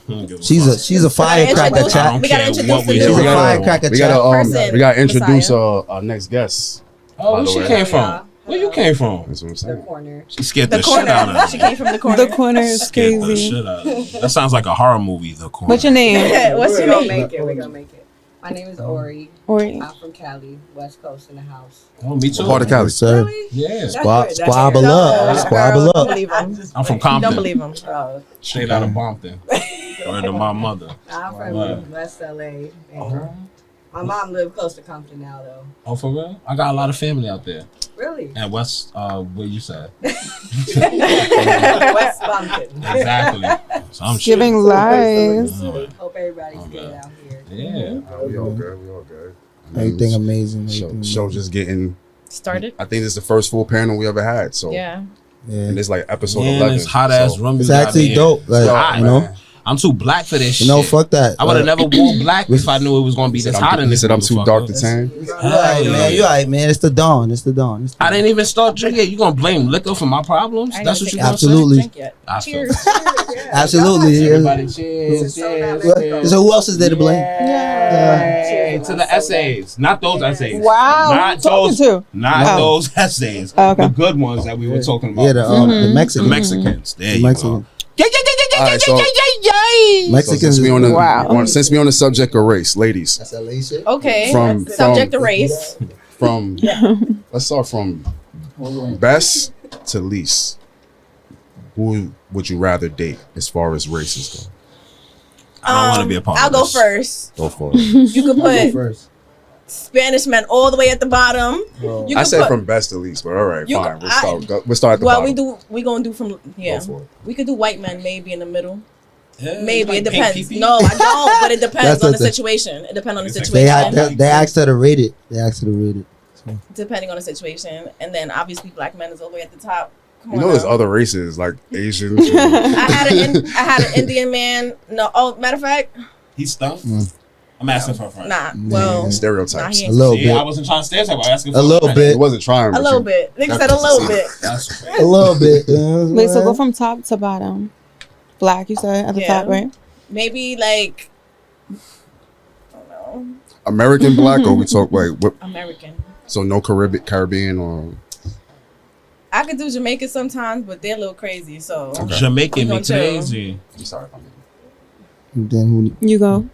I don't give a
she's
fuck.
a firecracker,
I
chat.
don't
We gotta
care
introduce
what
the
we
new
She's
do.
a
one.
firecracker,
We
chat.
gotta
Person,
we gotta introduce
Messiah.
our next guest.
Oh, where
By the
she
way.
came from? Where you came from?
That's what I'm saying.
Corner.
She scared
The
the, shit out
corner.
of
She
me.
came from the corner.
The corner is
Scared the
crazy.
shit out of me. That sounds like a horror movie. The corner.
What's your name?
What's your
We're gonna
name?
make it. We're gonna make it. My name is Ori.
Ori.
I'm from Cali, West Coast in the house.
Oh, me too.
Part of Cali.
Yes, sir.
Yeah,
Squabble up. Squabble
Don't
up.
believe him.
I'm from
Don't
Compton.
believe him.
Oh,
Straight out of Bompton. Word to my mother.
I'm from
Wow.
West LA. And my mom lived close to Compton now, though.
Oh, for real? I got a lot of family out there.
Really?
And West, where you said?
West Compton.
Exactly. Some shit.
Giving lies.
Hope everybody's
Okay.
good out here.
Yeah.
We all good. We all good.
Everything amazing.
Show,
everything
show
amazing.
just getting.
Started.
I think this is the first full panel we ever had. So
Yeah.
Yeah.
and it's like episode
Man,
11.
this hot ass
so-
room.
It's
you got
actually
me in.
dope. Like,
hot,
you know,
man.
I'm too black for this
you know,
shit.
fuck that.
I would have never worn black if I knew it was gonna be
He said
this
I'm-
hot in
he
this.
said I'm too dark to
motherfucker.
tan.
You alright, man. You alright, man. It's the dawn. It's the dawn. It's the
I
dawn.
didn't even start drinking. You gonna blame liquor for my problems?
I
That's
didn't
what you
take
gonna
Absolutely.
Drink yet.
say? I feel
Cheers.
Absolutely. Yeah.
Everybody, cheers, cheers.
So who else is there to blame?
Yay. To the essays, not those essays.
Wow.
Not
Who you
those.
talking to?
Not
Oh.
those essays.
Oh, okay.
The good ones that we were talking about.
Yeah, the
The
Mexican.
Mexicans. There
The
you
Mexican.
go. Yeah, yeah, yeah, yeah,
All
yeah,
right,
yeah,
so-
yeah, yeah, yeah.
So
Mexicans.
since we on the
Wow.
since we on the subject of race, ladies,
That's LA shit.
Okay.
From-
Subject
from-
to race.
from let's start from best to least. Who would you rather date as far as races
I don't want to be a part
I'll
of
go
this.
first.
go? Go for it.
You could put
First.
Spanish men all the way at the bottom. You
I
could
said
put,
from best to least, but all right,
You-
fine.
I-
We'll start at the
well,
bottom.
we gonna do from yeah.
Go for it.
We could do white men maybe in the middle.
Yeah,
Maybe
like
it
pink
depends.
pee-pee.
No, I don't. But it depends
That's
on
what
the
the-
situation. It depends on the
They
situation.
They asked her to rate it. They asked her to rate it.
Depending on the situation, and then obviously black men is all the way at the top. Come
You
on
know, there's
now.
other races like Asians.
I had an Indian man. No, oh, matter of fact,
He's stumped. I'm asking for a friend.
nah. Well, nah,
stereotypes.
he
A
ain't-
little
See, I
bit.
wasn't trying to stereotype. I'm asking for
A little
friend.
bit.
It wasn't trying.
a
but
little
you-
bit. Nigga
that's
said a
what
little
you
bit.
That's
A little bit. You know what I'm
Wait, so
saying?
go from top to bottom. Black, you said at the
Yeah.
top, right?
Maybe like, I don't know,
American black, or we talk like what?
American.
So no Caribbean or
I could do Jamaica sometimes, but they're a little crazy. So
Jamaican
You
me
gonna chill.
crazy.
I'm sorry. I'm
Then
You go.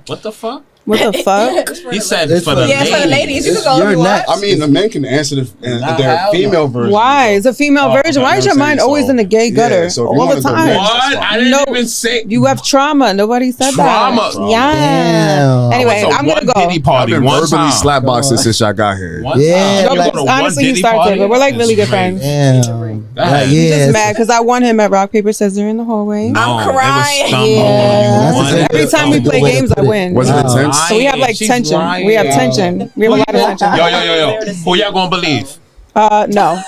What the fuck?
What the fuck?
He said
It's
for the
yeah,
ladies.
for the ladies, you could go if
You're
you want.
next.
I mean, the men can answer
Nah,
their
hell
female
no.
version.
Why? It's a female
Oh,
version.
okay,
Why is
you
your
know what I'm
mind
saying?
always
So-
in the gay
yeah,
gutter
so if you
all the
wanna go
time?
next,
What?
that's fine.
I didn't
No.
even say.
You have trauma. Nobody said
Trauma.
that. Yeah.
Damn.
Anyway,
So
I'm gonna
one
go.
Diddy
I've
party,
been
one
verbally
time.
slapboxing since y'all got here.
One
Yeah,
time.
like-
You go to one
Honestly, he
Diddy
started,
party?
but we're like
It's
really good
crazy.
friends.
Damn.
Go ahead.
Just
Yeah.
mad because I won him at rock paper scissors in the hallway.
No,
I'm
it was
crying.
stumble.
Yeah.
You won
That's
it.
Every time we
That's a
play
good way to
games, I
put it.
win.
Was it
Wow.
intense?
So we have like
She's
tension.
lying.
We have tension. We have a lot of tension.
Yo. Who y'all gonna believe?
No.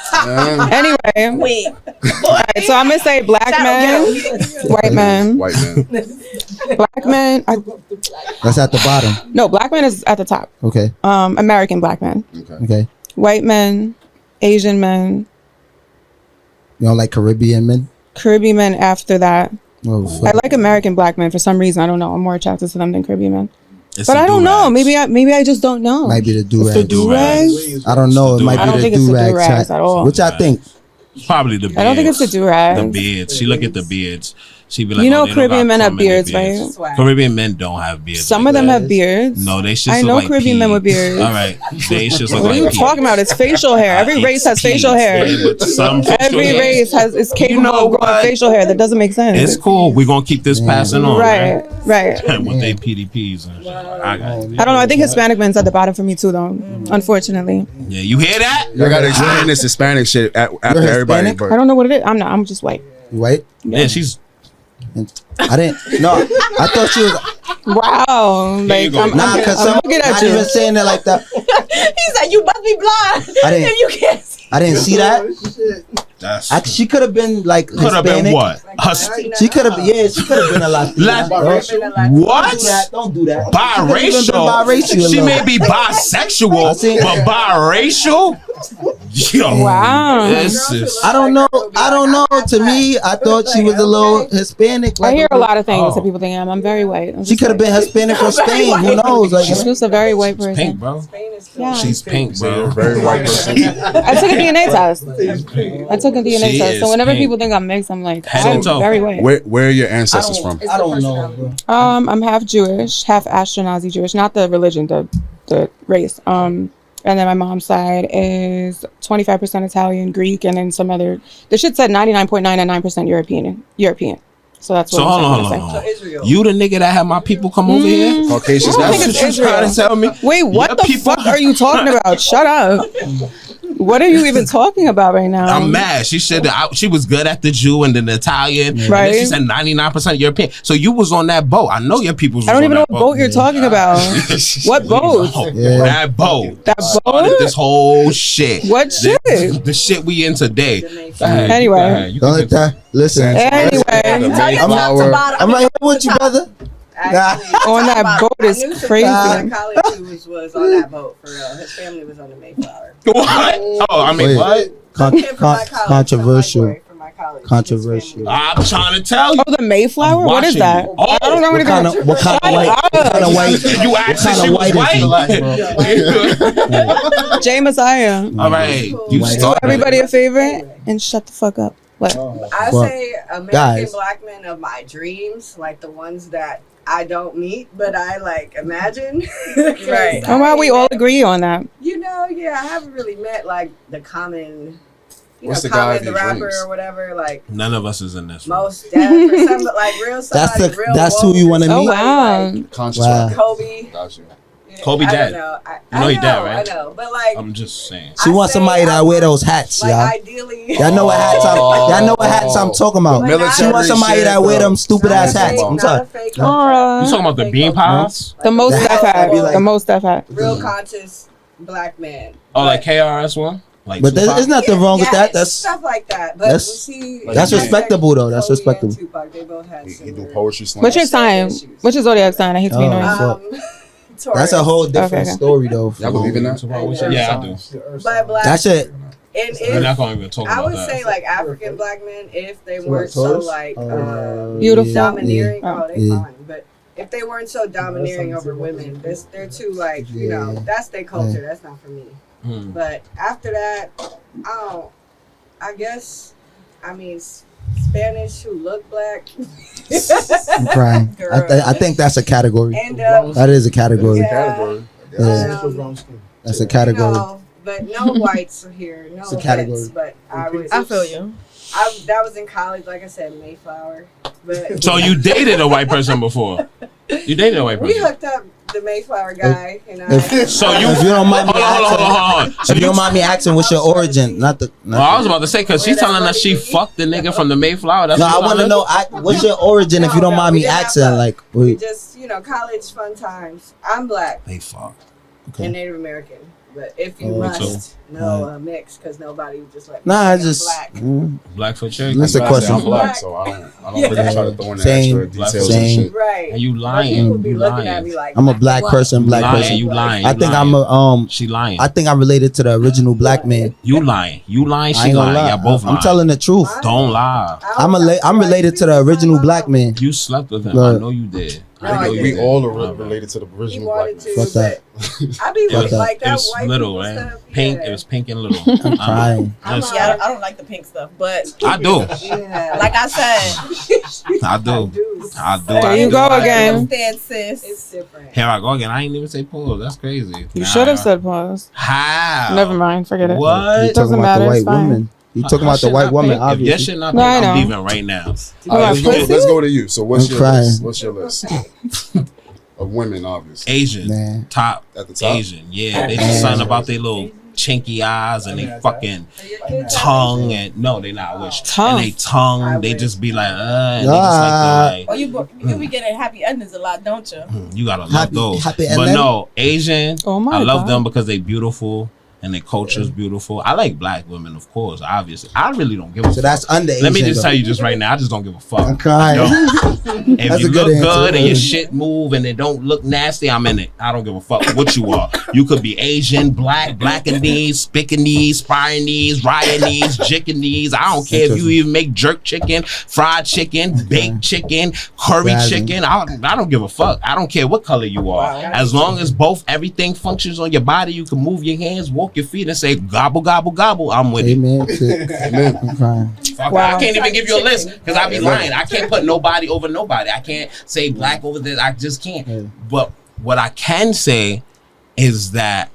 Anyway.
Wait.
Alright, so I'm gonna say black men, white men,
White man.
black men.
That's at the bottom.
No, black men is at the top.
Okay.
American black men,
Okay.
Okay.
white men, Asian men,
You don't like Caribbean men?
Caribbean men after that.
Oh,
I
fuck.
like American black men for some reason. I don't know. I'm more attracted to them than Caribbean men.
It's
But
the
I don't know.
do-rags.
Maybe I just don't know.
Might be the
It's the
do-rag.
do-rags.
I don't know. It might
I don't
be
think
the
it's the
do-rag
do-rags
track.
at all.
Which I think.
Probably the beards.
I don't think it's the do-rags.
The beards. She look at the beards. She be like,
You know
oh, they don't
Caribbean
got
men have
crumb in their
beards, right?
Caribbean men don't have beards.
Some
like
of them
that.
have beards.
No, they just
I
look
know
like
Caribbean
pee.
men with beards.
All right, they just look
What are
like
you
pee.
talking about? It's facial hair. Every race has facial hair.
Yeah, but some facial
Every
hair-
race is capable
know
of growing
what?
facial hair. That doesn't make sense.
It's cool. We're gonna keep this passing on,
right, right.
With they PDPs and shit. I got it.
I don't know. I think Hispanic men's at the bottom for me too, though. Unfortunately,
Yeah, you hear that?
I gotta explain this Hispanic shit after everybody.
Hispanic?
But
I don't know what it is. I'm not. I'm just white.
You white?
Yeah, she's.
I didn't. No, I thought she was.
Wow.
you
Like
go.
I'm
Because I'm
looking at
not
you.
even saying it like that.
He said you must be blind
I didn't-
if you can't see.
I didn't see that.
That's
She could have been like
could have
Hispanic.
been what?
She could have. Yeah, she could have been a Latina.
What?
Don't do that.
Biracial.
Biracial.
She may be bisexual,
I see.
but biracial. Yo,
Wow.
this is.
I don't know. To me, I thought she was a little Hispanic.
I hear a lot of things
Oh.
that people think I'm very white.
She could have been Hispanic from Spain. Who knows? Like,
I'm just a very white person.
Pink, bro.
Yeah.
She's pink, bro.
very white person.
I took a DNA test. I took a DNA
She
test. So
is
whenever
pink.
people think I'm mixed, I'm like,
Head
I'm
to toe.
very white.
Where are your ancestors from?
I don't know, bro.
I'm half Jewish, half Ashkenazi Jewish, not the religion, the race. And then my mom's side is 25% Italian, Greek, and then some other. The shit said 99.999% European. So that's what
So
I'm
hold
saying.
on.
Israel.
You the nigga that had my people come over here?
Caucasians.
I don't
That's
think
what
it's
you trying to
Israel.
tell me?
Wait, what
Your
the
people-
fuck are you talking about? Shut up. What are you even talking about right now?
I'm mad. She said that she was good at the Jew and then the Italian. And
Right.
then she said 99% European. So you was on that boat. I know your people was
I don't
on
even know
that
what boat you're talking about. What boat?
Yeah.
That boat.
That
Started
boat?
this whole shit.
What
The-
shit?
The shit we in today. Go ahead,
Anyway.
go ahead. You
Don't
can
let that. Listen,
Anyway,
I'm right here with you, brother.
on that boat is crazy.
College who was on that boat for real. His family was on the Mayflower.
What? Oh, I mean,
Wait.
what?
Kid from my college,
Controversial.
some white boy from my college.
Controversial.
I'm trying to tell you.
Oh, the Mayflower? What is
Watching
that?
you. Oh,
I don't know
What kind of white?
Shut
What kind of white?
You asked
kind
if she
of
was
white is
white.
Jay Messiah.
All right. You
White.
started.
Everybody a favorite? And shut the fuck up. What?
I
Well,
say American
guys.
black men of my dreams, like the ones that I don't meet, but I like imagine.
Right.
Oh, wow, we all agree on that.
You know, yeah, I haven't really met like the common,
What's
know,
the guy
Common
of
the
your
rapper
dreams?
or whatever, like
None of us is in this. Room.
most Def or something, but like real somebody, real
that's who
woke
you
or
wanna
Oh,
meet?
wow.
like
Conscious.
Wow.
Kobe.
Got you.
Kobe
I
dead.
don't know.
You know he dead, right?
I know, but like
I'm just saying.
She
I
wants
say
somebody
I
that wear
want,
those hats,
like
y'all.
ideally.
Y'all know what hats I'm. Y'all know what hats I'm talking about.
Like,
Military
She wants somebody
shit,
that wear
bro.
them stupid ass hats. I'm sorry.
You talking about the bean pies?
The most
The
Def
hat
had.
be like-
The most Def had.
real conscious black man.
Oh, like KRS One? Like
But there's
Tupac?
nothing wrong with that.
Yes,
That's
stuff like that. But
that's-
see,
that's
like,
respectable, though. That's
Kobe and
respectable.
Tupac, they both had
He do
similar-
poetry slam.
What's your sign? What's your zodiac sign? I hate to be
Oh.
annoying.
Taurus.
that's a whole different
Okay.
story, though.
Y'all believe in that?
Yeah, I do.
But black,
That's it.
and
We're
if,
not going to even talk
I
about
would
that.
say like African black men, if they weren't so
Taurus?
like
Beautiful.
domineering,
Yeah.
oh, they
Yeah.
fine. But if they weren't so domineering over women, they're too like, you know, that's their culture. That's not for me.
Hmm.
But after that, I guess, I mean, Spanish who look black.
I'm crying. I think that's a category.
And
That is a category.
yeah,
Yeah. That's a category.
but no whites here. No
It's a category.
offense, but
I feel you.
that was in college, like I said, Mayflower. But
So you dated a white person before? You dated a white
we
person?
hooked up the Mayflower guy, and
So you?
If you don't mind me
Hold on.
asking,
So
if you don't mind me asking, what's your origin? Not the.
Well, I was about to say because she's telling us she fucked the nigga from the Mayflower. That's
No,
what
I want to know. What's your origin? If you don't mind me asking, like,
we
wait.
just, college fun times. I'm black
They fucked.
Okay.
and Native American. But if you
Oh,
must know a mix, because nobody would just let me
Nah, I
say I'm
just
black.
Blackfoot chick.
That's a
I'm
question.
black, so I don't
Yeah.
really try to throw in the
Same.
extra details and
Same.
shit.
Right.
And you
But
lying.
people be
You
looking
lying.
at me like
I'm a black person, black
lying.
person.
You lying.
I
You
think
lying.
I'm a
She lying.
I think I'm related to the original black man.
You lying. You lying.
I
She
ain't gonna
lying.
lie.
Y'all both lying.
I'm telling the truth.
Don't lie.
I'm related to the original black man.
You slept with him.
Look.
I know you did.
No,
I
I
know you
didn't.
We
did.
all are
Alright.
related to the
He
original black
wanted
man.
to,
Fuck that.
but I be
It was,
like
it
that
was
white
little,
people
man.
stuff.
Pink.
Yeah.
It was pink and little.
I'm crying.
Just-
Yeah, I don't like the pink stuff, but
I do.
Yeah.
like I said,
I do. I do.
There
I
you
do.
go
I do.
again.
understand, sis.
It's different.
Here I go again. I ain't even say pause. That's crazy.
You should have said pause.
How?
Never mind. Forget it.
What?
He
Doesn't
talking about
matter,
the
it's
white
fine.
woman. He talking
Her
about the
shit
white
not
woman,
pink. If your
obviously.
shit not
No,
pink,
I
I'm
know.
leaving right now.
All right,
pussy?
let's go to you. So what's
I'm
your
crying.
list? What's your list of women, obviously,
Asian.
Man.
Top.
at the top?
Asian. Yeah. They just something about their little chinky eyes and they fucking tongue and no, they not. I wish.
Tongue.
And they tongue. They just be like, and they
Ah.
just
Oh, you be getting happy endings a lot, don't you?
you gotta love
Happy-
those.
happy
But
ending?
no, Asian.
Oh my
I love
God.
them because they beautiful and their culture's beautiful. I like black women, of course, obviously. I really don't give a
So
fuck.
that's under
Let me
Asian,
just
though.
tell you just right now, I just don't give a fuck.
I'm crying.
I don't. If
That's
you
a good
look
answer.
good and your shit move and it don't look nasty, I'm in it. I don't give a fuck what you are. You could be Asian, black, blackanese, Spicanese, Sprinese, Ryanese, Jickanese. I don't care if you even make jerk chicken, fried chicken, baked chicken, curry
Rising.
chicken. I don't give a fuck. I don't care what color you are. As long as everything functions on your body, you can move your hands, walk your feet, and say gobble, gobble, gobble. I'm with it.
Amen. Amen. I'm crying.
Fuck,
Wow.
I can't even give you a list because I'd be lying. I can't put nobody over nobody. I can't say black over this. I just can't.
Yeah.
But what I can say is that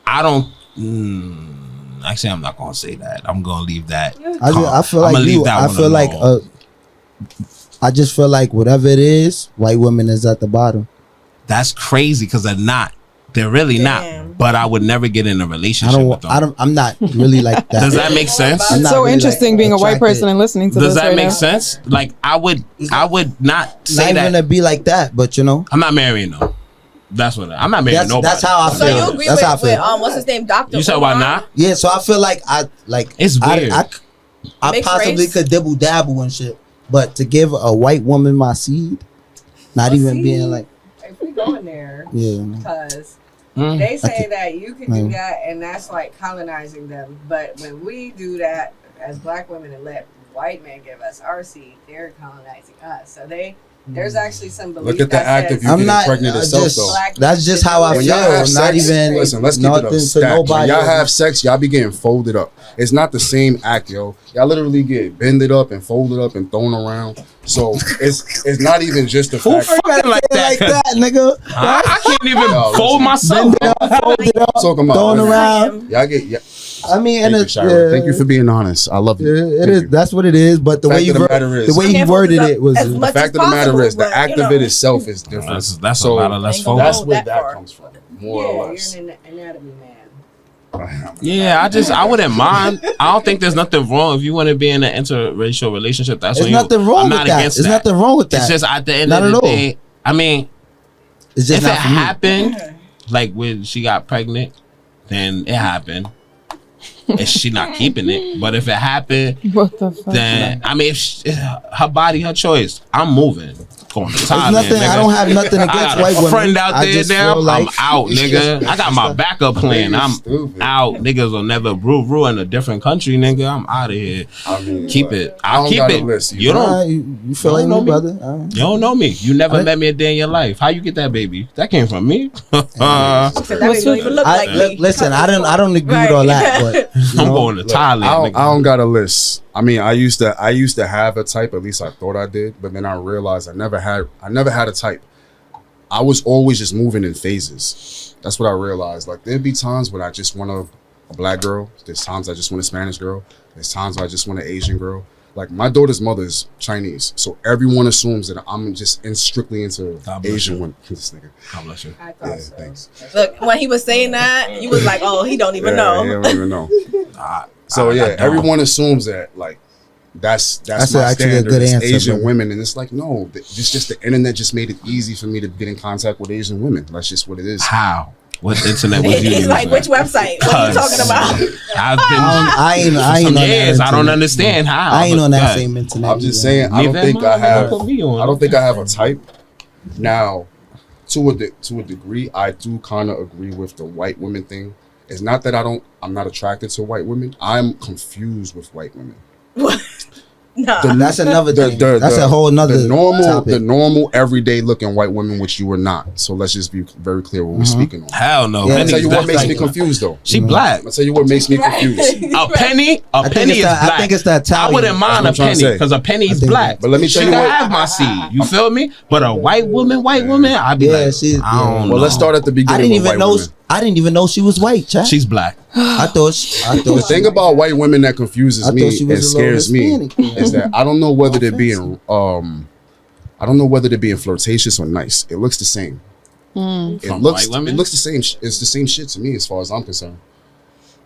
I don't. Actually, I'm not gonna say that. I'm gonna leave that.
I feel
I'ma
like
leave
you.
that
I
one
feel like
alone.
I just feel like whatever it is, white women is at the bottom.
That's crazy because they're not. They're really
Damn.
not. But I would never get in a
I
relationship with them.
don't. I'm not really like that.
Does that make sense?
I'm
It's
not
so
really,
interesting
like,
being a white
attracted.
person and listening to
Does
this
that
right
make
now.
sense? Like I would not say
Not
that.
even to be like that, but you know,
I'm not marrying them. That's what I'm not marrying nobody.
that's how I
So
feel.
you agree
That's how I
with
feel.
what's his name, Doctor?
You said why not?
Yeah, so I feel like I
It's weird.
I
Mixed
possibly
race?
could dibble dabble and shit, but to give a white woman my seed, not
Well,
even
see,
being like,
if we go in there,
yeah,
because
Mm.
they say that you can do
Mm.
that, and that's like colonizing them. But when we do that as black women and let white men give us our seed, they're colonizing us. So there's actually some belief.
Look at the
that
act
says
of you
I'm
getting
not.
pregnant
I
itself,
just,
though.
that's just how I
When
feel.
y'all have
Not
sex,
even
listen, let's keep it
nothing
up
to
stacked. When
nobody.
y'all have sex, y'all be getting folded up. It's not the same act, yo. Y'all literally get bended up and folded up and thrown around. So it's not even just the
Who
fact.
fucking like
like
that?
that, nigga.
I can't even
No,
fold
listen.
myself.
Fold it up,
Talking about
thrown
listen,
around.
Y'all get. Yeah.
I mean, and
Thank you,
it's,
Shira. Thank you for being honest. I love you.
It
Thank
is.
you.
That's what it is. But the
Fact
way you
of the matter is-
the way he
Can't
worded
fold it
it was.
up as
The
much
fact
as
of the matter
possible,
is, the
but,
act
you
of
know.
it itself is different.
That's
so
a lot of let's
Ain't gonna
fold.
that's
go
where
that
that
far.
comes from, more or
yeah,
less.
you're an anatomy man.
Yeah, I wouldn't mind. I don't think there's nothing wrong if you want to be in an interracial relationship. That's
There's
when
nothing
I'm
wrong with
not
that.
against
There's
that.
nothing wrong with that.
It's just at the end
Not
of
at
the
all.
day. I mean,
It's just
if it
not for me.
happened, like when she got pregnant, then it happened. And she not keeping it. But if it happened,
What the fuck?
then I mean, if her body, her choice. I'm moving. Going to
It's
Thailand,
nothing.
nigga.
I don't have nothing
I
against
got
white
a
women.
friend out
I
there
just
now.
feel like
I'm out, nigga. I got my backup plan.
Niggas
I'm
stupid.
out. Niggas will never brew in a different country, nigga. I'm out of here.
I mean,
Keep
like,
it.
I
I'll
don't
keep
got a
it.
list,
You don't.
Alright, you feel
You
like
don't know
me,
me.
brother? Alright.
You don't know me. You never
Right.
met me a day in your life. How you get that baby? That came from me.
That
What's
don't even
with-
look like me.
Listen, I don't agree with all that, but you
I'm
know,
going to Thailand.
I don't got a list. I mean, I used to have a type. At least I thought I did, but then I realized I never had a type. I was always just moving in phases. That's what I realized. Like there'd be times when I just want a black girl. There's times I just want a Spanish girl. There's times I just want an Asian girl. Like my daughter's mother is Chinese, so everyone assumes that I'm just strictly into
God bless
Asian
you.
women. This nigga.
God bless you.
I thought
Yeah,
so.
thanks.
Look, when he was saying that, you was like, "Oh, he don't even
Yeah,
know."
I don't even know.
I
So yeah,
don't.
everyone assumes that like that's
That's
my
actually a
standard.
good
It's
answer,
Asian
brother.
women, and it's like no, it's just the internet just made it easy for me to get in contact with Asian women. That's just what it is.
How? What internet was you
He's
using?
like, which website? What are you talking about?
I've been
I ain't
for
on
some
that
years. I don't
internet.
understand how.
I ain't
but
on that
God.
same internet.
I'm just
either.
saying, I don't
Neither
think
am
I
I.
have.
Put me on.
I don't think I have a type. Now, to a degree, I do kind of agree with the white women thing. It's not that I'm not attracted to white women. I'm confused with white women.
Nah.
That's another thing. That's a whole nother
the
topic.
normal everyday looking white women, which you were not. So let's just be very clear what we're speaking on.
Hell no.
Yeah,
I'll tell
Penny's
you what makes
black.
me confused though.
She black.
I'll tell you what makes me confused.
A penny is black.
I think it's that
I
Italian.
wouldn't mind a
That's what I'm trying to
penny
say.
because a penny's
think
black.
But let me
she
tell you
can
what-
have my seed. You feel me? But a white woman, I'd be
Yeah,
like,
she's-
I don't
Well,
know.
let's start at the beginning.
I didn't
with
even
white
know.
women.
I didn't even know she was white, chat.
She's black.
I thought.
The thing about white women that confuses
I
me
thought she
and
was a little
scares me
Hispanic.
is that I don't know whether they're being I don't know whether they're being flirtatious or nice. It looks the same. It
From
looks
white women?
it looks the same. It's the same shit to me as far as I'm concerned.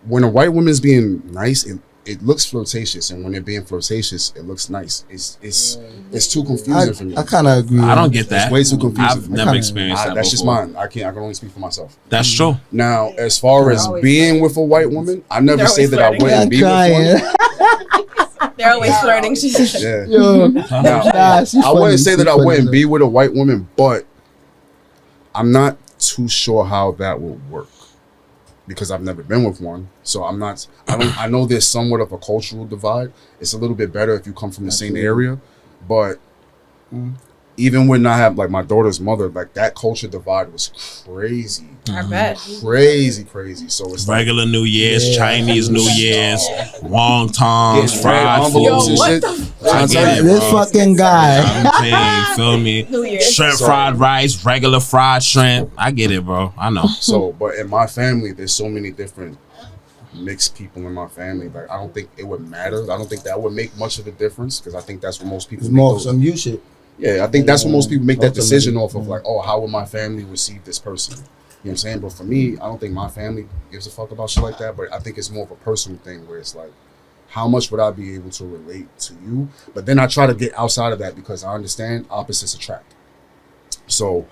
When a white woman's being nice, it looks flirtatious, and when they're being flirtatious, it looks nice. It's too confusing for me.
I kind of agree.
I don't get that.
It's way too confusing.
I've
for me.
never experienced that
That's just
before.
mine. I can only speak for myself.
That's true.
Now, as far as
always
being with a white woman, I never
They're
say
always
that I
flirting.
wouldn't be with one.
They're always flirting. She said.
Yeah.
Yo,
Now,
nah, she
I
funny.
wouldn't say
She
that I
funny,
wouldn't
though.
be with a white woman, but I'm not too sure how that will work because I've never been with one. So I know there's somewhat of a cultural divide. It's a little bit better if you come from the same area, but even when I have like my daughter's mother, like that culture divide was crazy.
I bet.
Crazy. So it's like
Regular New Year's,
Yeah.
Chinese New Year's, wontons,
Yeah,
fried
red
food.
envelopes and
Yo, what
shit.
the
I get it,
This
bro.
fucking guy.
I'm saying, you feel me?
New Year's.
Shrimp
So-
fried rice, regular fried shrimp. I get it, bro. I know.
So, but in my family, there's so many different mixed people in my family. Like, I don't think it would matter. I don't think that would make much of a difference because I think that's what most people
It's
make
more
those-
some you shit.
Yeah, I think that's what most people make that
Ultimately.
decision off of. Like, oh, how would my family receive this person? You know what I'm saying? But for me, I don't think my family gives a fuck about shit like that. But I think it's more of a personal thing where it's like, how much would I be able to relate to you? But then I try to get outside of that because I understand opposites attract. So,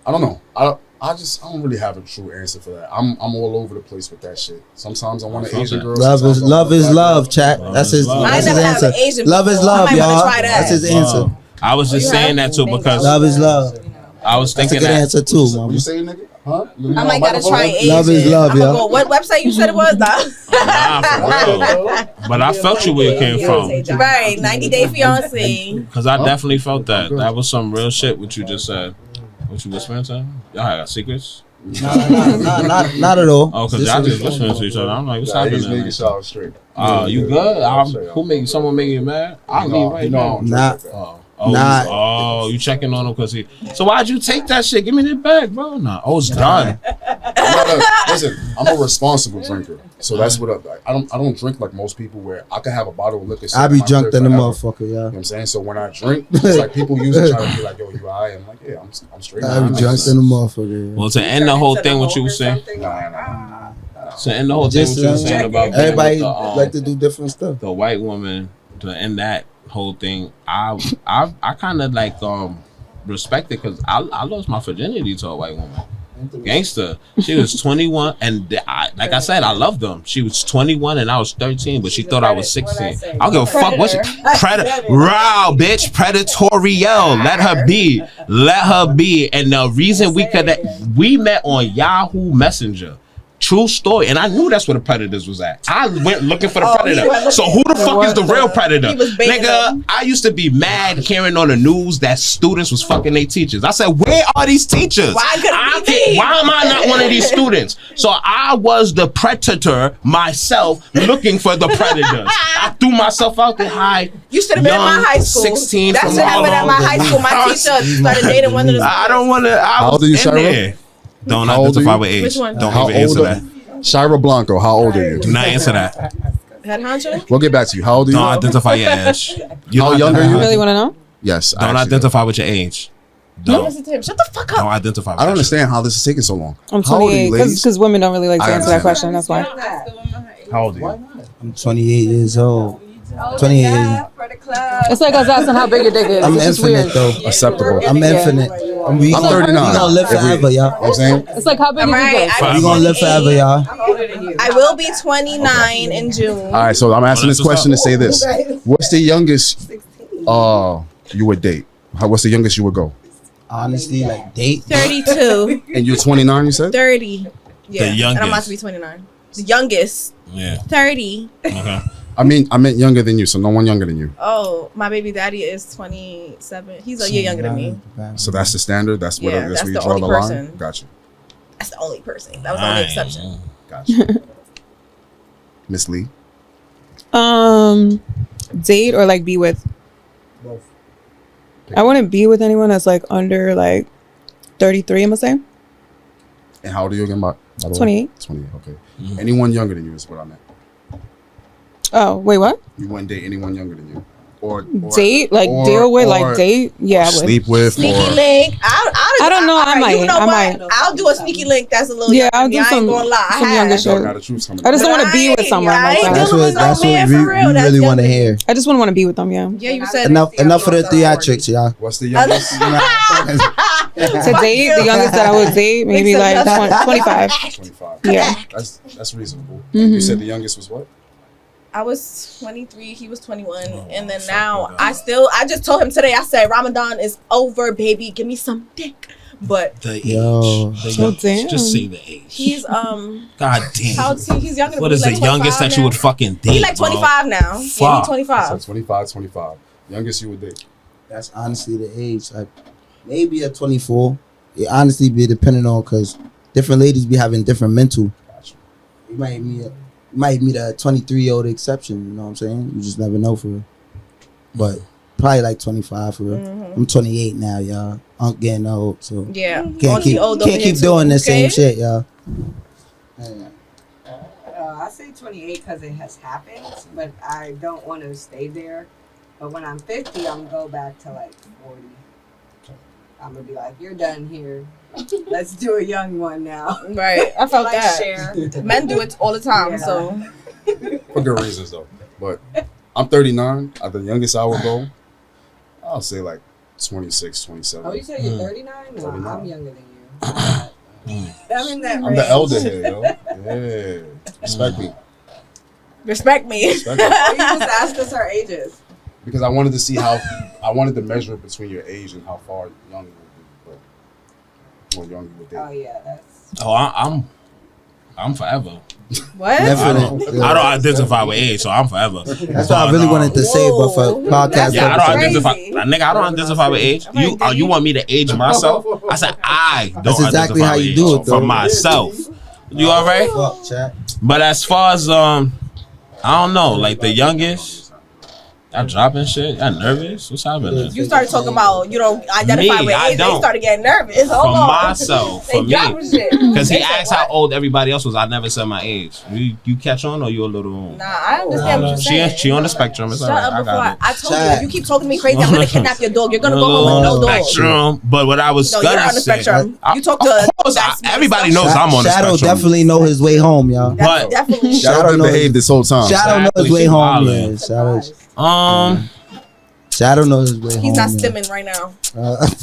I don't know. I don't really have a true answer for that. I'm all over the place with that shit. Sometimes I want an Asian girl.
Love
sometimes
is
I want
love
a
is
black
love,
girl.
chat. That's his.
Love is
That's
love.
his
I never
answer.
had an Asian
Love is
before. I
love,
might wanna
y'all.
try that.
That's his answer.
I was just saying that too because
Love is love.
I was
That's a
thinking
good
that.
answer too,
What you
mama.
saying, nigga? Huh?
I might gotta try Asian.
Love is love,
I'm
yo.
gonna go. What website you said it was?
Nah, for real. But I felt you where it came from.
Right, 90 Day Fiance.
Because I definitely felt that. That was some real shit what you just said. What you whispering to? Y'all got secrets?
Not at all.
Oh, because y'all just whispering to each other. I'm like, what's happening?
He's making sure I was straight.
You good? Who make someone make you mad? I'll leave right now.
Nah.
Oh, you checking on him because he. So why'd you take that shit? Give me that back, bro. Nah. Oh, it's done.
Listen, I'm a responsible drinker, so that's what I don't drink like most people. Where I could have a bottle of liquor.
I be drunk than the
forever.
motherfucker,
You know
yeah.
what I'm saying? So when I drink, it's like people usually try to be like, "Yo, you alright?" I'm like, "Yeah, I'm straight."
I be drunk than the motherfucker.
Well, to end the whole thing, what you were saying.
Nah.
To end the whole thing, what you were saying about being
Everybody
with
like to do different stuff.
the white woman. To end that whole thing, I kind of like respect it because I lost my virginity to a white woman. Gangster. She was 21, and like I said, I loved them. She was 21 and I was 13, but she thought I was 16. I don't give a fuck what she Raw bitch, predatorial. Let her be. And the reason we met on Yahoo Messenger. True story, and I knew that's where the predators was at. I went looking for the predator. So who the fuck is the real predator?
He was baiting
Nigga,
them.
I used to be mad hearing on the news that students was fucking their teachers. I said, where are these teachers?
Why couldn't it be me?
Why am I not one of these students? So I was the predator myself looking for the predators. I threw myself out there high.
You should have been in my
Young,
high school.
16
That
from
should have been at my
Harlem.
high school. My teacher started dating one of the.
I don't want to.
How old are you, Shira?
Don't
How old are
identify
you?
with age.
Which one?
Don't
How
even answer
old
that.
Shira Blanco, how old are you?
Do not answer that.
Head honcho?
We'll get back to you. How old are you?
Don't identify your age. You
How
don't
young are you?
You really want to know?
Yes.
Don't
actually.
identify with your age.
Don't
Don't.
listen to him. Shut the fuck
Don't
up.
identify with
I don't
that shit.
understand how this is taking so long.
I'm
How old are you,
28
ladies?
because women don't really like to
I
answer that question.
understand.
That's why.
How old are you?
I'm 28 years old. 28 years.
club.
It's like us asking how big your dick is.
I'm
It's just
infinite
weird.
though.
Acceptable.
I'm infinite. We
I'm
gonna-
39.
We gonna live forever, y'all.
You know what I'm saying?
It's like how big
All
your
right,
dick is.
I-
We gonna live forever, y'all.
I'm older than you.
I will be 29 in June.
All right, so I'm asking
that's
this question to
what's
say this: what's the youngest you would date? What's the youngest you would go?
Honestly, like date.
32,
And you're 29, you said?
30. Yeah, and I'm
youngest.
about to be 29. The youngest,
Yeah.
30.
Okay.
I meant younger than you, so no one younger than you.
Oh, my baby daddy is 27. He's a year younger than me.
So that's the standard. That's where,
Yeah,
that's
that's
where you
the
draw
only
the line.
person.
Gotcha.
That's the only person. That was the only exception.
Gotcha. Miss Lee.
Date or like be with?
Both.
I wouldn't be with anyone that's like under like 33. I'm gonna say
And how old are you again? By the way?
28.
28. Okay. Anyone younger than you is what I meant.
Oh wait, what?
You wouldn't date anyone younger than you, or
Date like
or-
deal with
or-
like date? Yeah, I would.
sleep with,
Sneaky
or
link.
I don't know, I
alright,
might,
You know
I
what?
might.
I'll do a sneaky link. That's a little.
Yeah,
younger
I'll
than
do
me. I ain't
some-
gonna lie.
some younger
I
shit.
y'all got the truth coming.
I just
out.
don't want to be with someone
I
like
ain't
that.
That's
dealing
what
with no
that's
man
what
for
we
real. That's
really want to
younger.
hear.
I just wouldn't want to be with them. Yeah.
Yeah, you said
Enough for the theatrics, y'all.
What's the youngest?
To date, the youngest that I would date, maybe like 25.
25.
Yeah.
That's reasonable. You said the youngest was what?
I was 23, he was 21, and then now I just told him today. I said Ramadan is over, baby. Give me some dick. But
The age.
Yo.
Oh, damn.
Just say the age.
he's
God
how
damn.
old is he? He's younger than
What
me.
is
He's
the
like
youngest
25
that you would
now.
fucking date?
He's like 25 now. Yeah,
Fuck.
he's 25.
So 25, 25. Youngest you would date.
That's honestly the age. Like maybe at 24. It honestly be depending on because different ladies be having different mental.
Gotcha.
You might meet a 23-year-old exception. You know what I'm saying? You just never know for real. But probably like 25 for real. I'm 28 now, y'all. I'm getting old, so
Yeah.
can't keep doing the same shit, y'all.
I say 28 because it has happened, but I don't want to stay there. But when I'm 50, I'm gonna go back to like 40. I'm gonna be like, you're done here. Let's do a young one now.
Right. I felt
Like
that.
share.
Men do it all the time,
Yeah.
so
For good reasons though. But I'm 39. At the youngest I would go, I'll say like 26, 27.
Oh, you said you're 39? No,
39.
I'm younger than you. I'm in that
I'm
range.
the elder here, yo. Yeah. Respect me.
respect me.
Respect me.
You just asked us our ages.
Because I wanted to see I wanted to measure it between your age and how far young you would be. But what young you would date.
Oh yeah, that's.
Oh, I'm forever.
What?
I don't identify with age, so I'm forever.
That's what I really wanted to say, but for
Whoa.
podcast
Yeah, I don't
Crazy.
identify. Nigga, I don't identify with age. You want me to age myself? I said I don't
That's exactly
identify
how
with
you
age
do it, though.
for myself. You alright?
Fuck, chat.
But as far as I don't know, like the youngest, y'all dropping shit. Y'all nervous? What's happening?
You started talking about you don't identify
Me,
with
I
age. They
don't.
started getting nervous.
For
Hold on.
myself,
They
for me.
dropping shit.
Because he
They said
asked how
what?
old everybody else was. I never said my age. You catch on or you a little?
Nah, I understand what you're saying.
She on the spectrum. It's
Shut
alright.
up
I
before
got it.
I told you.
Chat.
If you keep talking to me crazy, I'm gonna kidnap your dog. You're gonna go home with no dog.
Spectrum. But what I was
No, you're
gonna
on the
say,
spectrum. You talk to
of course,
that's me.
everybody knows I'm on the
Shadow
spectrum.
definitely know his way home, y'all.
That's
But-
definitely
Shadow been
knows-
behaved this whole time.
Shadow knows his
Exactly,
way
she
home.
wildin'.
Yeah, Shadow knows his way home.
he's not
yeah.
stimming right now.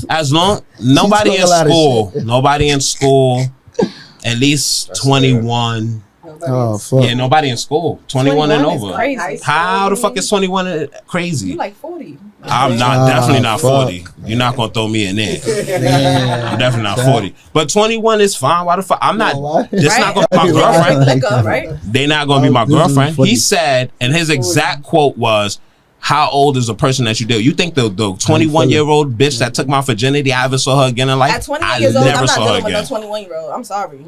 As long nobody in
talking a lot of
school,
shit.
nobody in school, at least
That's
21.
Oh fuck.
Yeah, nobody in school. 21 and
is
over.
crazy.
How the fuck is 21 crazy?
You like 40.
I'm not
Ah,
definitely not
fuck.
40. You're not gonna throw me in there.
Yeah.
I'm definitely not 40. But 21 is fine. Why the fuck? I'm not.
Why?
This
Right?
not gonna be my
Right.
girlfriend.
Liquor, right?
They not gonna be my
This is
girlfriend.
funny.
He said, and his exact quote was, "How old is the person that you date? You think the 21-year-old bitch that took my virginity, I ever saw her again in life?
At 21
I
years old,
never
I'm not
saw her
dealing with no
again.
21-year-old. I'm sorry.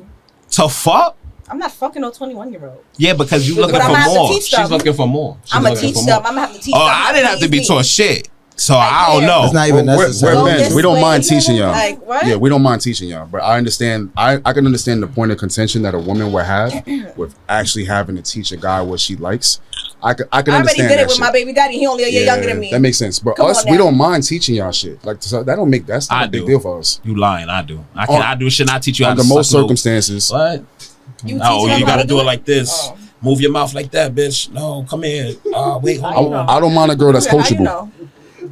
To fuck?
I'm not fucking no 21-year-old.
Yeah, because you looking
But
for
I'ma have to
more.
teach
She's
them.
looking for more. She's
I'm gonna
looking
teach
for
them.
more.
I'm gonna have to teach
Oh,
them.
I didn't have to be
Please
taught
me.
shit. So
Like,
I don't
yeah.
know.
It's not even
We're
necessary.
Go
men.
this
We don't
way.
mind teaching y'all.
Like, what?
Yeah, we don't mind teaching y'all, but I understand. I can understand the point of contention that a woman would have with actually having to teach a guy what she likes. I can
I already
understand
did
that
it with
shit.
my baby daddy. He only a year younger than me.
That makes sense. But
Come
us,
on
we
now.
don't mind teaching y'all shit. Like so that don't make that's not
I
a big
do.
deal for us.
You lying? I do. I can.
On-
I do shit. I teach you how
Under
to
most
suck no-
circumstances,
What?
You
Oh,
teach them
you
how
gotta
to
do it like this.
Oh.
move your mouth like that, bitch. No, come here. Wait, hold on.
I don't mind a girl that's
How you
coachable.
know?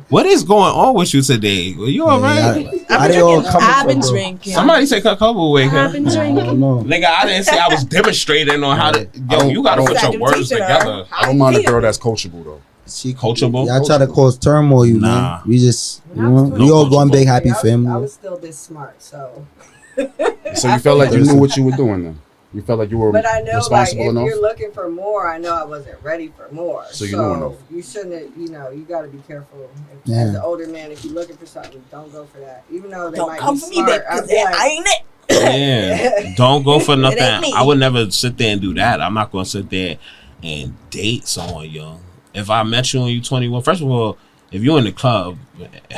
What is going on with you today? Well, you all right?
I've been drinking.
Somebody take a couple away,
I've been
I
drinking.
don't know.
Nigga, I didn't say I was demonstrating on how to. Yo, you gotta put your words together.
I don't mind a girl that's coachable though.
She
Coachable?
Y'all try to cause turmoil, you
Nah.
man. We just,
When I was
we all
coachable.
one big happy
I
family.
was still this smart, so.
So you felt like you knew what you were doing then. You felt like you were
But I know, like,
responsible
if
enough.
you're looking for more, I know I wasn't ready for more.
So you knew enough.
You shouldn't, you got to be careful.
Yeah.
As an older man, if you're looking for something, don't go for that. Even though they
Don't
might
come
be
for me,
smart,
babe,
I'd
because
be like,
I ain't it.
Yeah. Don't go for nothing.
ain't me.
I would never sit there and do that. I'm not gonna sit there and date someone young. If I met you when you're 21, first of all, if you're in the club,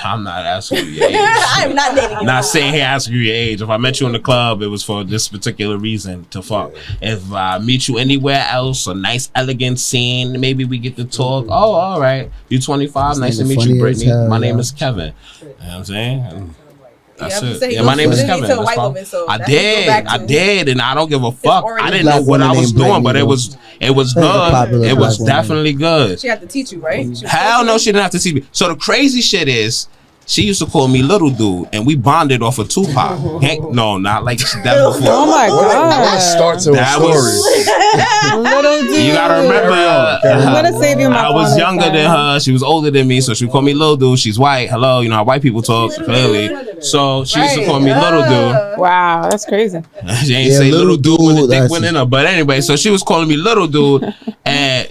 I'm not asking you your age.
I'm not dating you.
Not saying hey, asking you your age. If I met you in the club, it was for this particular reason to fuck. If I meet you anywhere else, a nice, elegant scene, maybe we get to talk. Oh, all right. You 25. Nice to
nigga
meet
funny
you,
as
Brittany.
hell,
My name
yo.
is Kevin. You know what I'm saying? That's
Yeah,
it.
say he
Yeah, my
goes
name is
specifically
Kevin.
to a
That's
white
fine.
woman, so
I
that's what you go
did,
back
I
to.
did, and I don't give a fuck.
already
I didn't
black
know what I
woman
was
named
doing, but
Brittany,
it was
That's a popular
good. It was
black woman.
definitely good.
She had to teach you, right? She was
Hell no,
coaching
she didn't have to teach me. So the crazy shit is, she used to call me little dude, and we bonded off of Tupac. No, not like that before.
Oh my
What a
god.
start to a
That
story.
was.
Little dude.
You gotta remember,
I'm gonna save you my
I was
phone
younger
next
than
time.
her. She was older than me, so she called me little dude. She's white. Hello, you know how white people talk clearly. So she used to call me little dude.
Wow, that's crazy.
She ain't
Yeah,
say
little
little dude when the
dude,
dick
that's
went
it.
in her. But anyway, so she was calling me little dude, and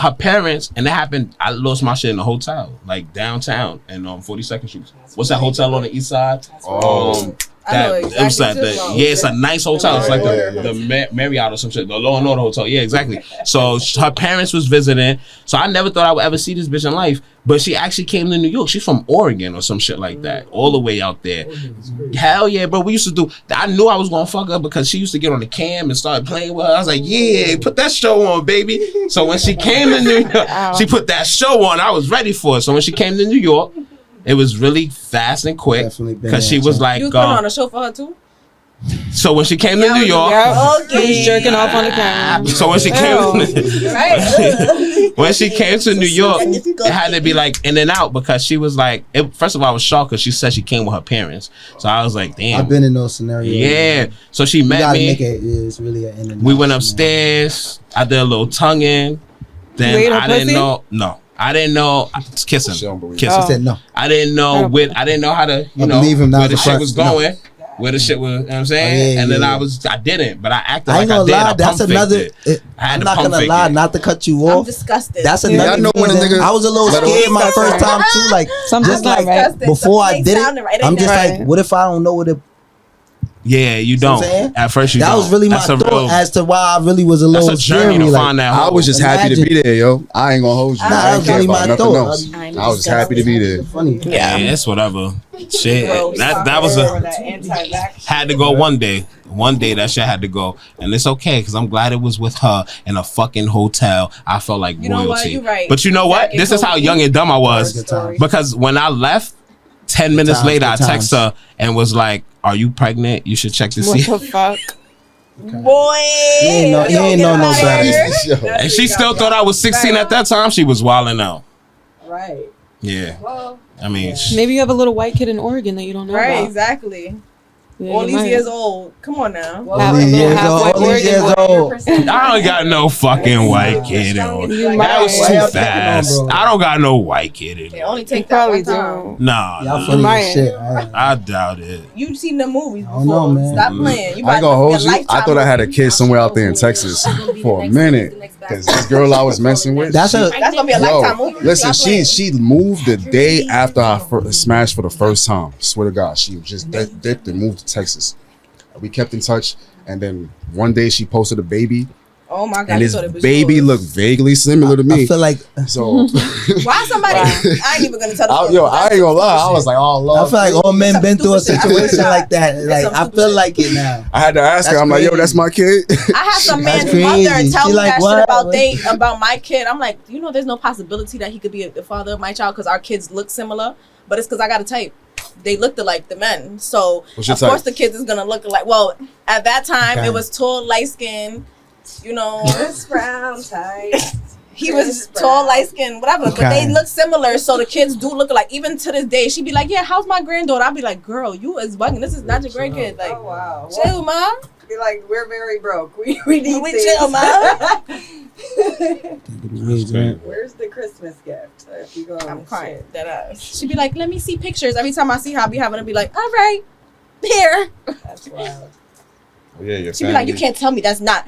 her parents, and that happened. I lost my shit in a hotel, like downtown, and 42nd Street. What's that hotel on the east side?
Oh.
I know
It was like
exactly too.
it's a nice hotel. It's like the Marriott or some shit, the Law and Order hotel. Yeah, exactly. So her parents was visiting. So I never thought I would ever see this bitch in life. But she actually came to New York. She's from Oregon or some shit like that, all the way out there. Hell yeah, bro. We used to do. I knew I was gonna fuck her because she used to get on the cam and start playing with her. I was like, yeah, put that show on, baby. So when she came to New York, she put that show on. I was ready for it. So when she came to New York, it was really fast and quick
Definitely been
because she
there,
was
too.
like,
You was putting on a show for her too?
so when she came to New York,
Yep. He's jerking off on the camera.
so when she came,
Right.
when she came to New York, it had to be like in and out because she was like, first of all, I was shocked because she said she came with her parents. So I was like, damn.
I've been in those scenarios.
Yeah. So she
You
met
gotta
me.
make it. It's really an in and
We
out
went
scenario.
upstairs. I did a little tongue in. Then
You ate her
I didn't
pussy?
know. No, I didn't know. Kissing,
She don't believe
She
kissing.
said no.
I didn't know I didn't know how to,
I believe him, that
where
was
the
the
shit was
first- no.
going. Where the shit was, you know what I'm saying?
yeah,
and then
yeah.
I didn't, but I acted
I
like
ain't
I
gonna
did.
lie.
I
That's
pump
another.
faked it. I had
I'm
to
not
pump
gonna
fake
lie.
it.
Not to cut you
I'm
off.
disgusted.
That's
Yeah,
another.
I know when a
reason
nigga
I was a little
let her-
scared my first time too. Like
Something's
just
not
like
right.
before I
Something
did
sounded right.
it, I'm just
Right.
like, what if I don't know what it?
Yeah, you
know what
don't.
I'm saying?
At first, you
That
don't.
was really my
That's a
thought
real-
as to why I really was a
That's
little
a journey
scary.
to
Like,
find that.
I was just happy to be there, yo. I ain't gonna hold you.
Nah, that
I
was
ain't care
really
about
my
nothing
thought.
else. I was just happy to be there.
funny.
Yeah, it's whatever. Shit, that was
Or
a
that anti-vax.
had to go one day. One day that shit had to go, and it's okay because I'm glad it was with her in a fucking hotel. I felt like
You know what?
royalty.
You're right.
But you know what?
Exactly.
This is how young and dumb I was.
Good times.
Because when I left, 10 minutes
times,
later, I
good
text
times.
her and was like, "Are you pregnant? You should check to
What
see."
the fuck?
Boy.
You ain't know- you ain't know no better.
Yo.
And she still thought I was 16 at that time. She was wilding out.
Right.
Yeah,
Well,
I mean,
Maybe you have a little white kid in Oregon that you don't know
Right,
about.
exactly.
Yeah,
All
you
these
might.
years old. Come on now.
Have a
All these
little
years
halfway
old. All these
Oregon
years
boy.
old.
I don't got no fucking white kid on.
You
That was
might.
too
Why y'all picking
fast.
on, bro?
I don't got no white kid in
They
there.
only
You
take that
probably
one time.
do.
Nah,
Y'all
nah,
funny
might.
as shit.
I doubt it.
You've seen the movies
I
before.
don't know, man.
Stop playing. You
I ain't gonna
about to
hold
be a
you. I
Lifetime
thought I had a
movie.
kid somewhere out there in Texas for a minute. Because this girl I was messing with,
That's a.
That's gonna be a
yo,
Lifetime movie.
listen,
Stop playing.
she moved the day after I smashed for the first time. Swear to God, she just dipped and moved to Texas. We kept in touch, and then one day she posted a baby,
Oh my god!
and
you
his
thought it was
baby
yours.
looked vaguely similar to
I
me.
feel like.
So,
Why somebody? I ain't even gonna tell the story.
yo, I ain't gonna lie. I was like, oh
I
Lord.
feel like all men
Some
been through a
stupid shit.
situation like that. Like
some
I
stupid
feel
shit.
like it now.
I had to ask her.
That's
I'm like, yo,
crazy.
that's my kid.
I had some
That's
man's
crazy.
mother tell
She
me
like,
that
what?
shit about my kid. I'm like, you know, there's no possibility that he could be the father of my child because our kids look similar. But it's because I got a type. They looked alike, the men. So
What's your
of course
type?
the kids is gonna look alike. Well, at that time
Okay.
it was tall, light skin, You know,
Chris Brown type.
he was tall, light skinned, whatever. But
Okay.
they look similar, so the kids do look alike. Even to this day, she'd be like, "Yeah, how's my granddaughter?" I'd be like, "Girl, you is bugging. This is not your grandkid. Like,
Oh wow.
chill, ma.
Be like, we're very broke. We need
We
things.
chill, ma."
Where's the Christmas gift? If you go
I'm crying. That ass. She'd be like, "Let me see pictures." Every time I see her, I be having to be like, "All right, here."
That's wild.
Yeah, your
She'd be like, "You can't tell me that's not.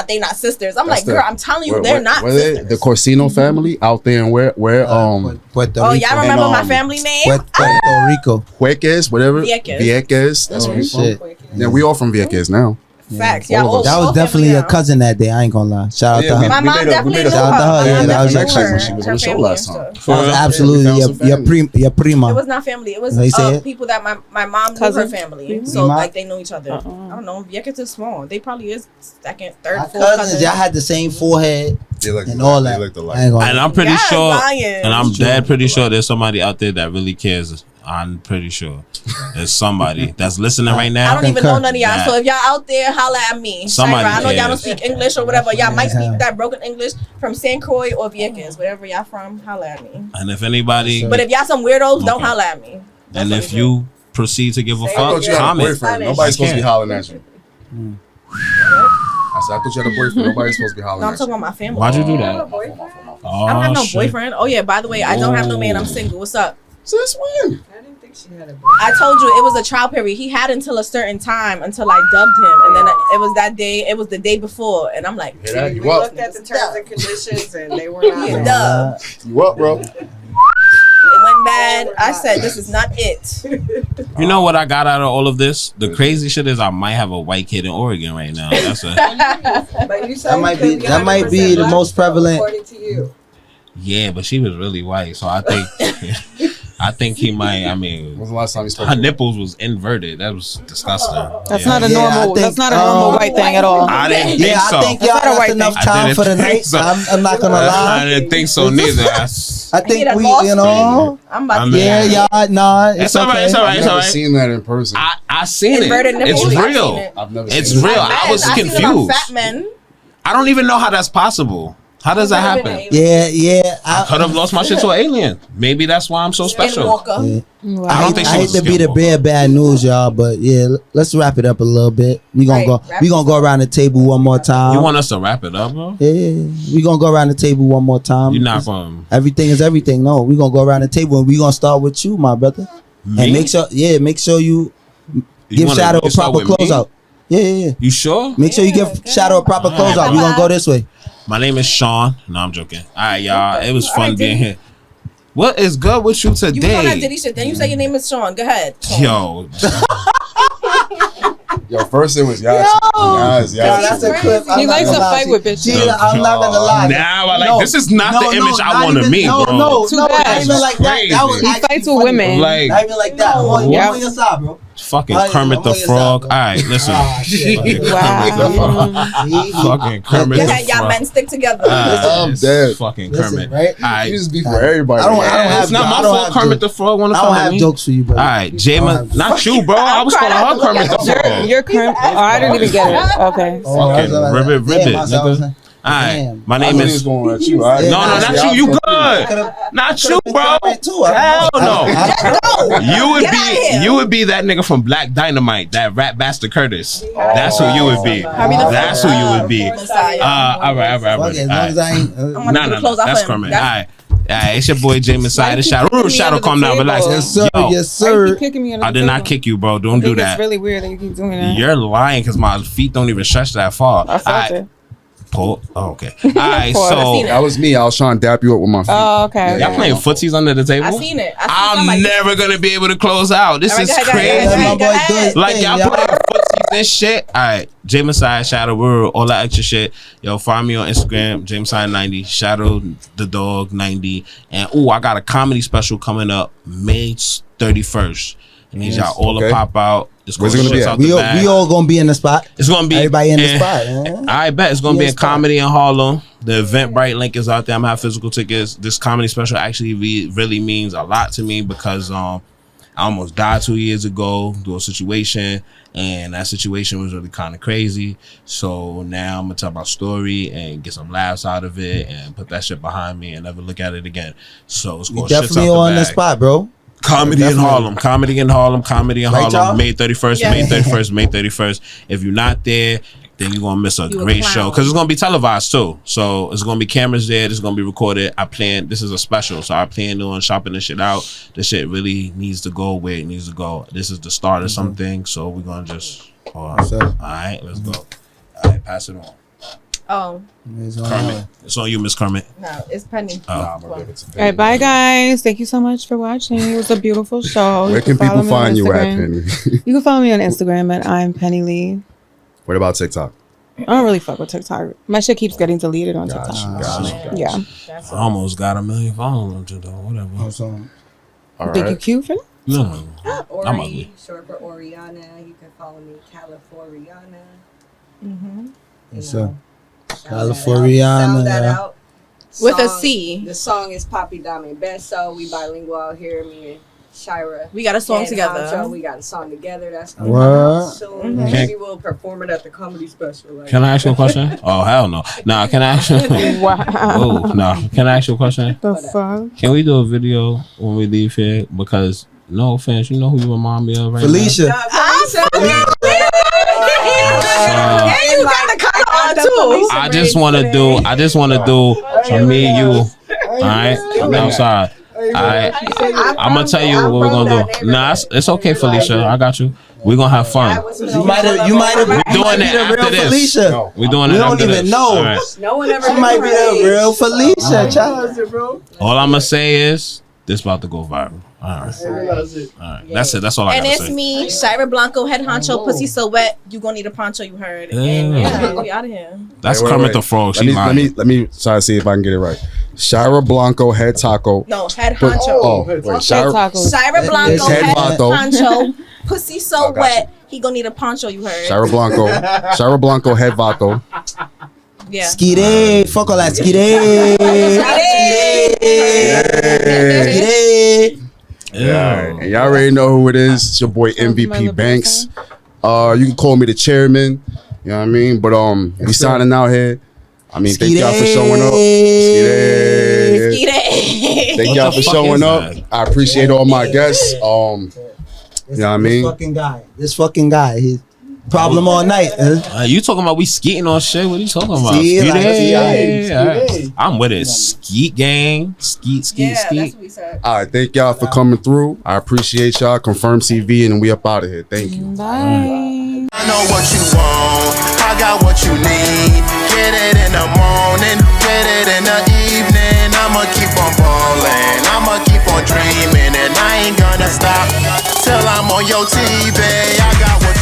They not sisters." I'm
That's
like, "Girl, I'm telling you, they're not sisters."
The Corsino family out there and where
Puerto
Oh,
Rico.
y'all remember
And,
my family name?
Puerto Rico.
Hueques, whatever.
Vieques.
Vieques. That's where we from.
Shit.
Yeah, we all from Vieques now.
Facts.
Yeah,
Yeah,
all of us.
That was definitely a cousin that day. I ain't gonna lie. Shout out to her.
My mom definitely knew her.
shout out to her. Yeah,
My mom
that was
definitely knew
actually when
her.
she was on
Her
the show
family
last
and
time.
stuff.
That was
Yeah,
absolutely
we found some
your
family.
prima.
It was not family. It was
They say it?
people that my mom knew
Cousin?
her family.
Prima?
So
My-
like they know each other. I don't know. Vieques is small. They probably is second, third,
My
fourth
cousins,
cousin.
y'all had the same forehead
They look
and all that.
They looked alike.
I ain't gonna
And
lie.
I'm pretty
Y'all
sure,
lying.
and I'm dead pretty sure there's somebody out there that really cares. I'm pretty sure there's somebody that's listening right
I
now.
don't even know
Concur.
none of y'all.
That-
So if y'all out there, holla at me.
Somebody
Shira, I know y'all don't
cares.
speak English or whatever. Y'all might
Yeah.
speak that broken English from St. Croix or Vieques, wherever y'all from. Holla at me.
And if anybody,
But if y'all some weirdos, don't
Okay.
holla at me.
and if you proceed to give a
Say
I
fuck,
thought you had a
comment.
boyfriend.
Spanish.
Nobody's supposed to be
can't.
hollering at you. I said, I thought you had a boyfriend. Nobody's supposed to be hollering
No, I'm
at
talking
you.
about my family.
Why'd you do
You have a
that?
boyfriend?
Oh,
I don't have no
shit.
boyfriend. Oh yeah, by the way, I don't have no man. I'm single. What's up?
Since when?
I didn't think she had a boyfriend.
I told you it was a trial period. He had until a certain time until I dubbed him, and then it was that day. It was the day before, and I'm like,
Hear that?
We
You up?
looked at the terms and conditions and they were not.
Yeah,
there.
duh.
You up, bro?
It went bad. I said, this is not it.
You know what I got out of all of this? The crazy shit is I might have a white kid in Oregon right now. That's a
But you said
That might be-
it could
that might be
100%
the
black,
most prevalent.
according to you.
yeah, but she was really white, so I think I think he might. I mean,
When was the last time you spoke?
her nipples was inverted. That was disgusting.
That's
Yeah.
not a
Yeah, I
normal.
think,
That's not a normal white thing at all.
I didn't think
Yeah,
so.
I think y'all
That's not a
got
white
enough
thing. I
time
didn't
for the
think
night.
so.
I'm not gonna
I
lie.
didn't think so neither.
I
I
think
get
we,
lost.
you know,
I'm about
I
to
mean-
yeah, y'all, nah,
It's
it's
all right,
okay.
it's all right.
I've
It's
never
alright.
seen that in person.
I seen it.
Inverted nipples.
It's
I've seen
real.
it.
I've never
It's
seen it.
real.
Man,
I was
I've seen it on
confused.
fat men.
I don't even know how that's possible. How does that happen?
Yeah,
I could have lost my shit to an alien. Maybe that's why I'm so special.
Skinwalker.
Yeah.
Wow.
I don't think
I
she
hate
was
to be the
Skinwalker.
bear bad news, y'all, but yeah, let's wrap it up a little bit. We gonna
Right,
go.
wrap
We gonna
this
go
up.
around the table one more time.
You want us to wrap it up, bro?
Yeah, we gonna go around the table one more time.
You're not going
Everything is everything. No, we gonna go around the table and we gonna start with you, my brother.
me.
And make sure you
You
give
wanna-
Shadow
you
a
start
proper
with me?
closeout. Yeah.
You sure?
Make sure you
Yeah,
give
good.
Shadow a proper
Alright.
closeout. We gonna go this way.
My name is Sean. No, I'm joking. All right, y'all. It was
All
fun
right,
being
Diddy.
here. What is good with you
You was on that
today?
Diddy shit. Then you say your name is Sean. Go ahead. Sean.
Yo,
Yo, first it was Yas. Yas.
That's a clip.
He likes to fight with bitches.
Gina, I'm not gonna lie.
now I like
No,
this is not the image I
not
want to
even-
meet,
no,
bro.
No,
Too
no,
bad.
not even like that. That was
Crazy.
He
actually
fights with
funny.
women.
Like
Not even like that.
No.
I'm on
Yeah.
your side, bro.
fucking
I'm
Kermit
on
the
your
Frog.
side,
All right, listen.
Ah, shit.
Wow.
Fucking Kermit
Go
the
ahead, y'all
Frog.
men stick together.
I'm
It's
dead.
Fucking
Listen,
Kermit.
right?
All right.
You just be for everybody.
I don't
man.
have-
It's not
I
my
don't
fault.
have
Kermit
jokes.
the Frog want to
I don't
fuck
have
with me.
jokes for you, bro.
All right, Jayma, not you, bro. I was calling her Kermit the Frog.
You're current. Oh, I didn't even get it. Okay.
Fucking ribbit, nigga. All right,
Damn.
my
I
name
knew he was
is.
going at you. All right?
Yeah,
No,
nah,
not
see,
you. You good? Not you, bro. Hell no. You would
Get out of
be
here.
you would be that nigga from Black Dynamite, that rap bastard Curtis. That's who you would be.
Harvey the
That's who you would be.
Messiah.
All right.
Fuck it, as long as I ain't.
I'm gonna
No,
do the close off
that's
for him.
Kermit. All right, it's your boy Jay Messiah. The Shadow.
kicking me
Shadow,
under the
calm down,
table?
relax.
Yes, sir.
Yo,
Yes,
Why you
sir.
keep kicking me under
I
the
did not
table?
kick you, bro.
I
Don't do
think
that.
It's really weird that you keep doing that.
You're lying because my feet don't even stretch that far.
I felt it.
Pull. Oh, okay. All right,
Pause.
I seen
so
it.
That was me. I was trying to dap you up with my feet.
Oh, okay.
y'all
okay.
playing footsies under the table?
I seen it. I seen
I'm
somebody-
never gonna be able to close out. This
All right,
is
go ahead, go
crazy.
ahead, go
Let
ahead.
my boy do his
Like
thing,
y'all
y'all.
playing footsies and shit. All right, Jay Messiah, Shadow World, all that extra shit. Yo, find me on Instagram, Jay Messiah 90, Shadow the Dog 90, and I got a comedy special coming up May 31st. It means y'all all to
Okay.
pop out. It's
Where's it gonna be
Shits
at?
Out the Bag.
We all gonna be in the spot.
It's gonna be
Everybody in the
eh,
spot.
I bet it's gonna
Yeah,
be a
it's fine.
comedy in Harlem. The Eventbrite link is out there. I'm gonna have physical tickets. This comedy special actually really means a lot to me because I I almost died 2 years ago through a situation, and that situation was really kind of crazy. So now I'm gonna tell my story and get some laughs out of it and put that shit behind me and never look at it again. So it's
You
called
definitely
Shits Out
on
the
the
Bag.
spot, bro.
Comedy in Harlem, comedy in Harlem, comedy in
Right,
Harlem.
y'all?
May 31st,
Yeah.
May 31st, May 31st. If you're not there, then you're gonna miss a
You a
great
clown.
show because it's gonna be televised too. So it's gonna be cameras there. This is gonna be recorded. This is a special, so I plan on shopping this shit out. This shit really needs to go where it needs to go. This is the start of something, so we're gonna just. All right, let's go. All right, pass it on.
Oh
Kermit, it's on you, Miss Kermit.
no, it's Penny.
Oh.
Nah, I'm gonna give it to
All right, bye guys. Thank you so much for watching. It was a beautiful show.
Where
You
can
follow
people
me on
find you at,
Instagram.
Penny?
You can follow me on Instagram at I'm Penny Lee.
What about TikTok?
I don't really fuck with TikTok. My shit keeps getting deleted on TikTok.
Gotcha.
Yeah.
That's
I almost got 1 million followers though. Whatever.
All
Think you
right.
cute for that?
No. I'm
Ori,
ugly.
short for Oriana. You can follow me, Califoriana.
Mm-hmm.
Yes,
You know,
Califoriana,
Sound that
yeah.
out.
With a
Song-
C.
The song is Papi Dame Beso. We bilingual out here. Me and Shira.
We got a song
and
together.
Honcho, we got a song together. That's gonna
What?
come out soon.
Mhm.
Maybe we'll perform it at the comedy special. Like,
Can I ask you a question? Oh hell no. Nah, can I ask you?
Wow.
Oh no. Can I ask you a question?
The fuck?
Can we do a video when we leave here? Because no offense, you know who you remind me of right
Felicia.
And you got the color on too.
now? I just want to do me and you. All right, I'm outside. All right, I'm gonna tell you what we're gonna do. Nah, it's okay, Felicia. I got you. We're gonna have fun.
You might have.
We're doing it
the real
after this.
Felicia.
We're doing it
We don't
after
even
this.
know.
All right.
No one ever.
She might be the real Felicia. Child.
All I'm gonna say is this about to go viral. All right. All right. That's it. That's all I
And
gotta
it's
say.
me, Shira Blanco, head honcho, pussy so wet. You gonna need a poncho. You heard. And yeah, we out of here.
That's
Wait,
Kermit the Frog. She lying.
let me try to see if I can get it right. Shira Blanco, head taco.
No, head
But-
honcho.
oh, wait, Shira,
Tacos.
Shira Blanco,
It's
head
head vato.
honcho, pussy so
Oh, gotcha.
wet. He gonna need a poncho. You heard.
Shira Blanco, head vato.
Yeah.
Skide. Fuck all that. Skide. Skide.
Yeah. And y'all already know who it is. It's your boy MVP Banks. You can call me the chairman. You know what I mean? But we signing out here. I mean, thank y'all for showing up. Skide.
Eat it.
Thank y'all for showing up. I appreciate all my guests. You know what I mean?
This fucking guy. He's problem all night.
You talking about we skeeting on shit? What are you talking about?
See, like,
Skeeting?
see,
Alright. I'm with it. Skeet gang. Skeet.
Yeah, that's
Skeet.
what we said.
All right, thank y'all for coming through. I appreciate y'all. Confirm CV, and we up out of here. Thank you.
Bye.
I know what you want, I got what you need. Get it in the morning, get it in the evening. I'ma keep on ballin', I'ma keep on dreaming, and I ain't gonna stop till I'm on your TV. I got what